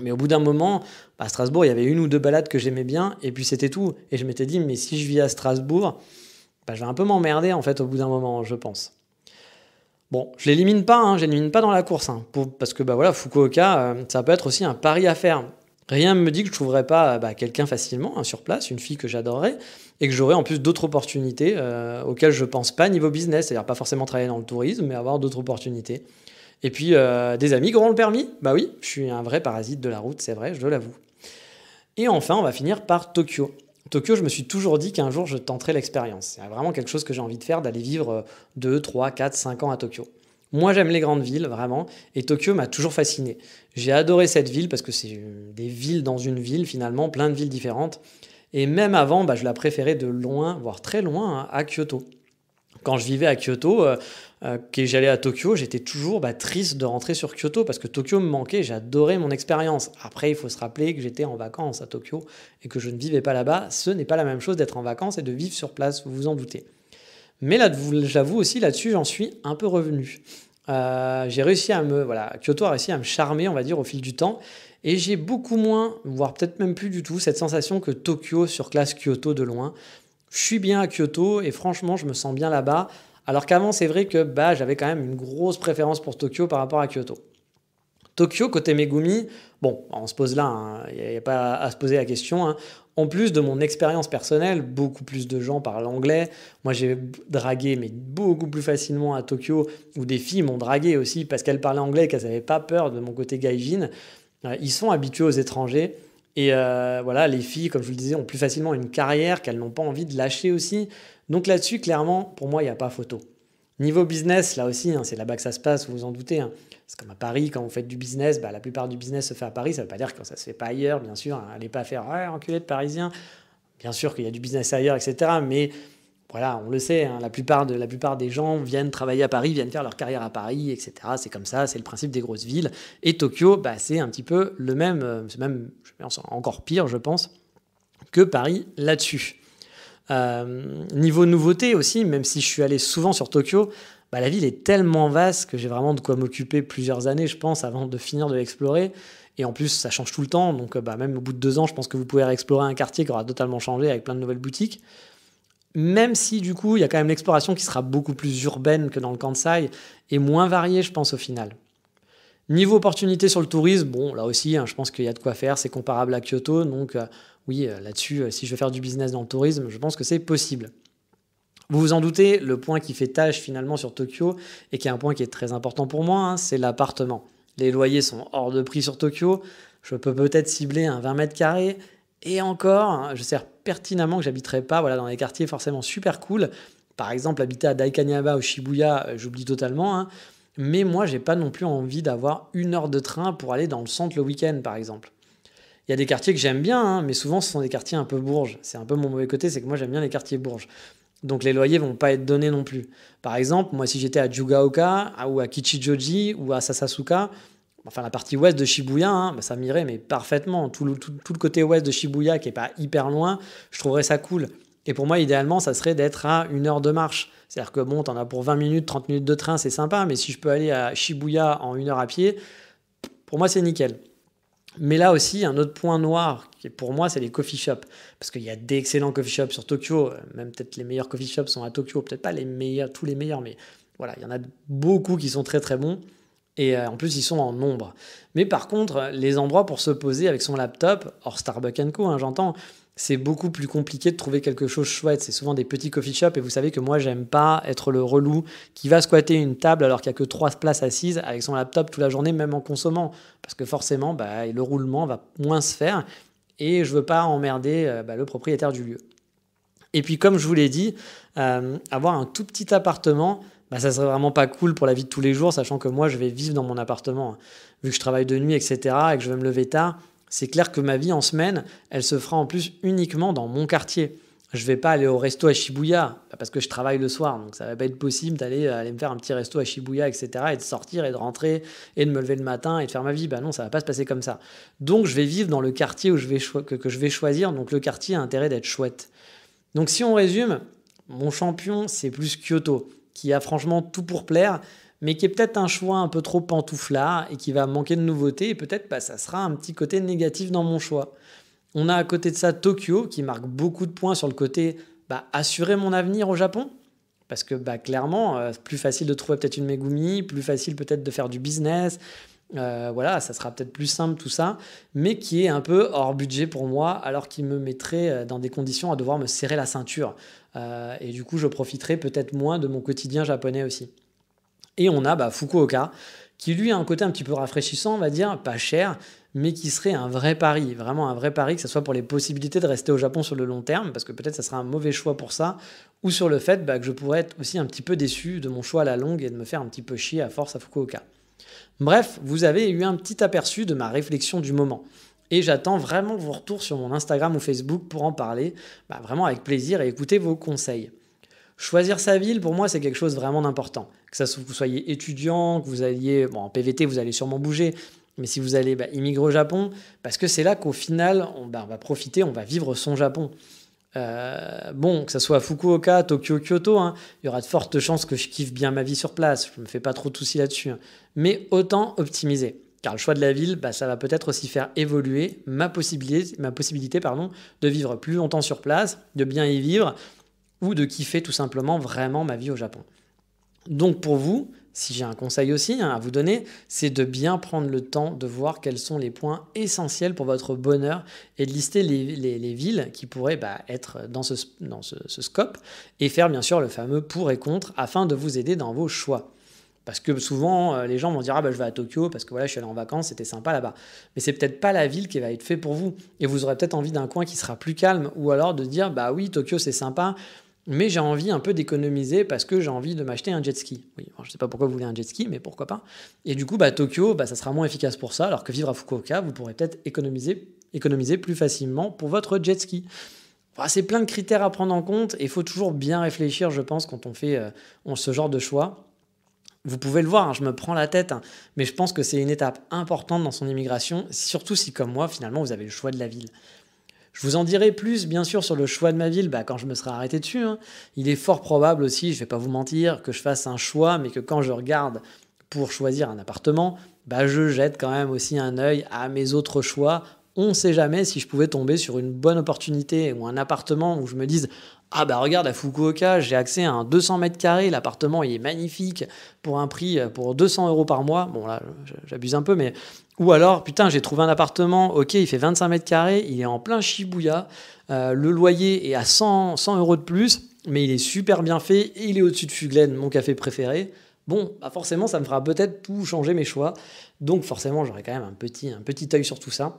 Mais au bout d'un moment, à Strasbourg, il y avait 1 ou 2 balades que j'aimais bien, et puis c'était tout. Et je m'étais dit, mais si je vis à Strasbourg, bah, je vais un peu m'emmerder en fait au bout d'un moment, je pense. Bon, je l'élimine pas, hein, je l'élimine pas dans la course, hein, parce que bah voilà, Fukuoka, ça peut être aussi un pari à faire. Rien ne me dit que je trouverais pas bah, quelqu'un facilement, hein, sur place, une fille que j'adorerais, et que j'aurais en plus d'autres opportunités auxquelles je pense pas niveau business, c'est-à-dire pas forcément travailler dans le tourisme, mais avoir d'autres opportunités. Et puis des amis qui auront le permis, bah oui, je suis un vrai parasite de la route, c'est vrai, je l'avoue. Et enfin, on va finir par Tokyo. Tokyo, je me suis toujours dit qu'un jour je tenterais l'expérience. C'est vraiment quelque chose que j'ai envie de faire, d'aller vivre 2, 3, 4, 5 ans à Tokyo. Moi, j'aime les grandes villes, vraiment, et Tokyo m'a toujours fasciné. J'ai adoré cette ville parce que c'est des villes dans une ville, finalement, plein de villes différentes. Et même avant, bah, je la préférais de loin, voire très loin, hein, à Kyoto. Quand je vivais à Kyoto, que j'allais à Tokyo, j'étais toujours bah, triste de rentrer sur Kyoto parce que Tokyo me manquait, j'adorais mon expérience. Après, il faut se rappeler que j'étais en vacances à Tokyo et que je ne vivais pas là-bas. Ce n'est pas la même chose d'être en vacances et de vivre sur place, vous vous en doutez. Mais là, j'avoue aussi, là-dessus, j'en suis un peu revenu. J'ai réussi à me... Voilà, Kyoto a réussi à me charmer, on va dire, au fil du temps. Et j'ai beaucoup moins, voire peut-être même plus du tout, cette sensation que Tokyo surclasse Kyoto de loin. Je suis bien à Kyoto et franchement, je me sens bien là-bas. Alors qu'avant, c'est vrai que bah, j'avais quand même une grosse préférence pour Tokyo par rapport à Kyoto. Tokyo, côté Megumi, bon, on se pose là, hein, il n'y a pas à se poser la question, hein. En plus de mon expérience personnelle, beaucoup plus de gens parlent anglais. Moi, j'ai dragué, mais beaucoup plus facilement à Tokyo, où des filles m'ont dragué aussi parce qu'elles parlaient anglais et qu'elles n'avaient pas peur de mon côté gaijin. Ils sont habitués aux étrangers. Et voilà, les filles, comme je vous le disais, ont plus facilement une carrière qu'elles n'ont pas envie de lâcher aussi. Donc là-dessus, clairement, pour moi, il n'y a pas photo. Niveau business, là aussi, hein, c'est là-bas que ça se passe, vous vous en doutez, hein. C'est comme à Paris, quand vous faites du business, bah, la plupart du business se fait à Paris. Ça ne veut pas dire que ça ne se fait pas ailleurs, bien sûr, hein. Allez pas faire « Ouais, enculé de Parisien ». Bien sûr qu'il y a du business ailleurs, etc. Mais voilà, on le sait, hein, la plupart des gens viennent travailler à Paris, viennent faire leur carrière à Paris, etc. C'est comme ça, c'est le principe des grosses villes. Et Tokyo, bah, c'est un petit peu le même, c'est même encore pire, je pense, que Paris là-dessus. Niveau nouveauté aussi, même si je suis allé souvent sur Tokyo, bah, la ville est tellement vaste que j'ai vraiment de quoi m'occuper plusieurs années, je pense, avant de finir de l'explorer. Et en plus, ça change tout le temps, donc bah, même au bout de 2 ans, je pense que vous pouvez réexplorer un quartier qui aura totalement changé avec plein de nouvelles boutiques. Même si du coup, il y a quand même l'exploration qui sera beaucoup plus urbaine que dans le Kansai et moins variée, je pense, au final. Niveau opportunité sur le tourisme, bon, là aussi, hein, je pense qu'il y a de quoi faire, c'est comparable à Kyoto, donc oui, là-dessus, si je veux faire du business dans le tourisme, je pense que c'est possible. Vous vous en doutez, le point qui fait tâche finalement sur Tokyo, et qui est un point qui est très important pour moi, hein, c'est l'appartement. Les loyers sont hors de prix sur Tokyo, je peux peut-être cibler un 20 mètres carrés, et encore, hein, je sais pertinemment que j'habiterai pas voilà, dans des quartiers forcément super cool. Par exemple, habiter à Daikanyama ou Shibuya, j'oublie totalement, hein. Mais moi, j'ai pas non plus envie d'avoir 1 heure de train pour aller dans le centre le week-end, par exemple. Il y a des quartiers que j'aime bien, hein, mais souvent ce sont des quartiers un peu bourges. C'est un peu mon mauvais côté, c'est que moi j'aime bien les quartiers bourges. Donc les loyers vont pas être donnés non plus. Par exemple, moi si j'étais à Jugaoka, ou à Kichijoji, ou à Sasasuka, enfin la partie ouest de Shibuya, hein, bah, ça m'irait mais parfaitement. Tout le côté ouest de Shibuya qui est pas hyper loin, je trouverais ça cool. Et pour moi, idéalement, ça serait d'être à 1 heure de marche. C'est-à-dire que bon, t'en as pour 20 minutes, 30 minutes de train, c'est sympa, mais si je peux aller à Shibuya en 1 heure à pied, pour moi, c'est nickel. Mais là aussi, un autre point noir, qui pour moi, c'est les coffee shops. Parce qu'il y a d'excellents coffee shops sur Tokyo, même peut-être les meilleurs coffee shops sont à Tokyo, peut-être pas les meilleurs, tous les meilleurs, mais voilà, il y en a beaucoup qui sont très très bons. Et en plus, ils sont en nombre. Mais par contre, les endroits pour se poser avec son laptop, hors Starbucks Co, hein, j'entends, c'est beaucoup plus compliqué de trouver quelque chose chouette. C'est souvent des petits coffee shops et vous savez que moi, j'aime pas être le relou qui va squatter une table alors qu'il n'y a que 3 places assises avec son laptop toute la journée, même en consommant. Parce que forcément, bah, le roulement va moins se faire et je veux pas emmerder le propriétaire du lieu. Et puis, comme je vous l'ai dit, avoir un tout petit appartement, bah, ça serait vraiment pas cool pour la vie de tous les jours, sachant que moi, je vais vivre dans mon appartement. Vu que je travaille de nuit, etc., et que je vais me lever tard, c'est clair que ma vie en semaine, elle se fera en plus uniquement dans mon quartier. Je vais pas aller au resto à Shibuya, parce que je travaille le soir, donc ça va pas être possible aller me faire un petit resto à Shibuya, etc., et de sortir et de rentrer, et de me lever le matin et de faire ma vie. Bah non, ça va pas se passer comme ça. Donc je vais vivre dans le quartier où que je vais choisir, donc le quartier a intérêt d'être chouette. Donc si on résume, mon champion, c'est plus Kyoto, qui a franchement tout pour plaire, mais qui est peut-être un choix un peu trop pantouflard et qui va manquer de nouveautés, et peut-être ça sera un petit côté négatif dans mon choix. On a à côté de ça Tokyo, qui marque beaucoup de points sur le côté assurer mon avenir au Japon, parce que clairement, c'est plus facile de trouver peut-être une Megumi, plus facile peut-être de faire du business, voilà, ça sera peut-être plus simple tout ça, mais qui est un peu hors budget pour moi, alors qu'il me mettrait dans des conditions à devoir me serrer la ceinture. Et du coup, je profiterai peut-être moins de mon quotidien japonais aussi. Et on a Fukuoka, qui lui a un côté un petit peu rafraîchissant, on va dire, pas cher, mais qui serait un vrai pari, vraiment un vrai pari, que ce soit pour les possibilités de rester au Japon sur le long terme, parce que peut-être ça sera un mauvais choix pour ça, ou sur le fait que je pourrais être aussi un petit peu déçu de mon choix à la longue et de me faire un petit peu chier à force à Fukuoka. Bref, vous avez eu un petit aperçu de ma réflexion du moment. Et j'attends vraiment vos retours sur mon Instagram ou Facebook pour en parler, vraiment avec plaisir et écouter vos conseils. Choisir sa ville, pour moi, c'est quelque chose vraiment d'important. Que vous soyez étudiant, que vous alliez... Bon, en PVT, vous allez sûrement bouger, mais si vous allez immigrer au Japon, parce que c'est là qu'au final, on va profiter, on va vivre son Japon. Que ce soit Fukuoka, Tokyo, Kyoto, hein, il y aura de fortes chances que je kiffe bien ma vie sur place. Je ne me fais pas trop de soucis là-dessus. Hein. Mais autant optimiser. Car le choix de la ville, ça va peut-être aussi faire évoluer ma possibilité de vivre plus longtemps sur place, de bien y vivre, ou de kiffer tout simplement vraiment ma vie au Japon. Donc pour vous, si j'ai un conseil aussi à vous donner, c'est de bien prendre le temps de voir quels sont les points essentiels pour votre bonheur et de lister les villes qui pourraient être dans ce scope et faire bien sûr le fameux pour et contre afin de vous aider dans vos choix. Parce que souvent, les gens vont dire « Ah je vais à Tokyo parce que voilà, je suis allé en vacances, c'était sympa là-bas. » Mais c'est peut-être pas la ville qui va être faite pour vous. Et vous aurez peut-être envie d'un coin qui sera plus calme ou alors de dire « Bah oui, Tokyo c'est sympa, mais j'ai envie un peu d'économiser parce que j'ai envie de m'acheter un jet ski. » Oui, alors je ne sais pas pourquoi vous voulez un jet ski, mais pourquoi pas. Et du coup, Tokyo, ça sera moins efficace pour ça, alors que vivre à Fukuoka, vous pourrez peut-être économiser plus facilement pour votre jet ski. C'est plein de critères à prendre en compte et il faut toujours bien réfléchir, je pense, quand on fait ce genre de choix. Vous pouvez le voir, je me prends la tête, mais je pense que c'est une étape importante dans son immigration, surtout si, comme moi, finalement, vous avez le choix de la ville. Je vous en dirai plus, bien sûr, sur le choix de ma ville quand je me serai arrêté dessus. Il est fort probable aussi, je ne vais pas vous mentir, que je fasse un choix, mais que quand je regarde pour choisir un appartement, je jette quand même aussi un œil à mes autres choix. On ne sait jamais si je pouvais tomber sur une bonne opportunité ou un appartement où je me dise « Ah regarde, à Fukuoka, j'ai accès à un 200 mètres carrés, l'appartement il est magnifique pour un prix pour 200 € par mois. » Bon là, j'abuse un peu, mais... Ou alors, putain, j'ai trouvé un appartement, ok, il fait 25 mètres carrés, il est en plein Shibuya, le loyer est à 100 € de plus, mais il est super bien fait et il est au-dessus de Fuglen, mon café préféré. Bon, forcément, ça me fera peut-être tout changer mes choix. Donc forcément, j'aurai quand même un petit œil sur tout ça.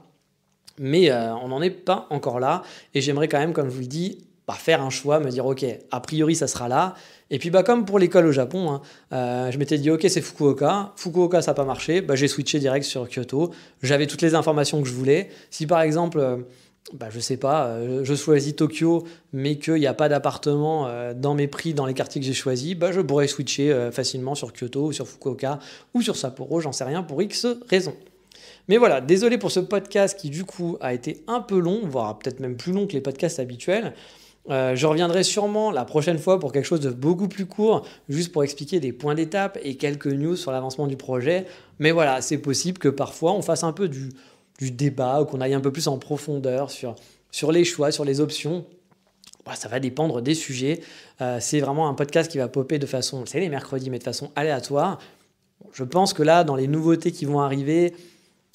Mais on n'en est pas encore là. Et j'aimerais quand même, comme je vous le dis, faire un choix, me dire, ok, a priori, ça sera là. Et puis, comme pour l'école au Japon, je m'étais dit, ok, c'est Fukuoka. Fukuoka, ça n'a pas marché. J'ai switché direct sur Kyoto. J'avais toutes les informations que je voulais. Si par exemple... je sais pas, je choisis Tokyo, mais qu'il n'y a pas d'appartement dans mes prix, dans les quartiers que j'ai choisis, je pourrais switcher facilement sur Kyoto, ou sur Fukuoka, ou sur Sapporo, j'en sais rien, pour X raisons. Mais voilà, désolé pour ce podcast qui du coup a été un peu long, voire peut-être même plus long que les podcasts habituels. Je reviendrai sûrement la prochaine fois pour quelque chose de beaucoup plus court, juste pour expliquer des points d'étape et quelques news sur l'avancement du projet. Mais voilà, c'est possible que parfois on fasse un peu du débat ou qu'on aille un peu plus en profondeur sur les choix, sur les options. Ça va dépendre des sujets. C'est vraiment un podcast qui va popper de façon, c'est les mercredis, mais de façon aléatoire. Je pense que là, dans les nouveautés qui vont arriver,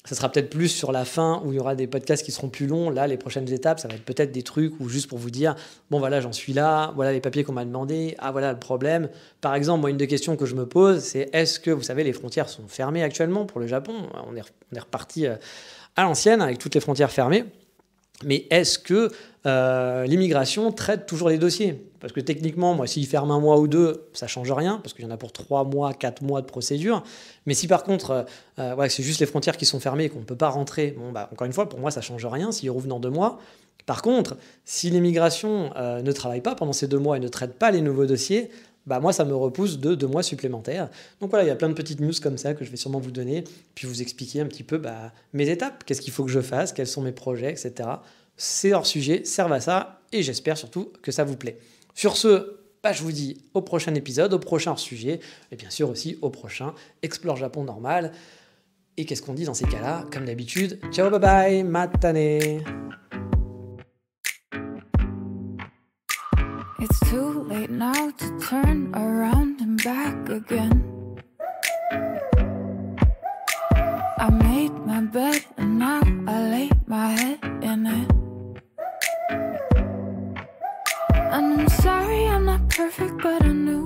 ça sera peut-être plus sur la fin où il y aura des podcasts qui seront plus longs. Là, les prochaines étapes, ça va être peut-être des trucs où juste pour vous dire, voilà, j'en suis là, voilà les papiers qu'on m'a demandé, voilà le problème. Par exemple, moi, une des questions que je me pose, c'est est-ce que, vous savez, les frontières sont fermées actuellement pour le Japon ? On est reparti à l'ancienne avec toutes les frontières fermées. Mais est-ce que l'immigration traite toujours les dossiers ? Parce que techniquement, moi, s'ils ferment 1 mois ou 2, ça ne change rien, parce qu'il y en a pour 3 mois, 4 mois de procédure. Mais si par contre, c'est juste les frontières qui sont fermées et qu'on ne peut pas rentrer, encore une fois, pour moi, ça ne change rien s'ils rouvrent dans 2 mois. Par contre, si l'immigration ne travaille pas pendant ces 2 mois et ne traite pas les nouveaux dossiers, moi, ça me repousse de 2 mois supplémentaires. Donc voilà, il y a plein de petites news comme ça que je vais sûrement vous donner, puis vous expliquer un petit peu mes étapes, qu'est-ce qu'il faut que je fasse, quels sont mes projets, etc. Ces hors-sujets servent à ça, et j'espère surtout que ça vous plaît. Sur ce, je vous dis au prochain épisode, au prochain hors-sujet, et bien sûr aussi au prochain Explore Japon normal. Et qu'est-ce qu'on dit dans ces cas-là ? Comme d'habitude, ciao, bye bye, matane. It's too late now to turn around and back again. I made my bed and now I lay my head in it. And I'm sorry I'm not perfect, but I knew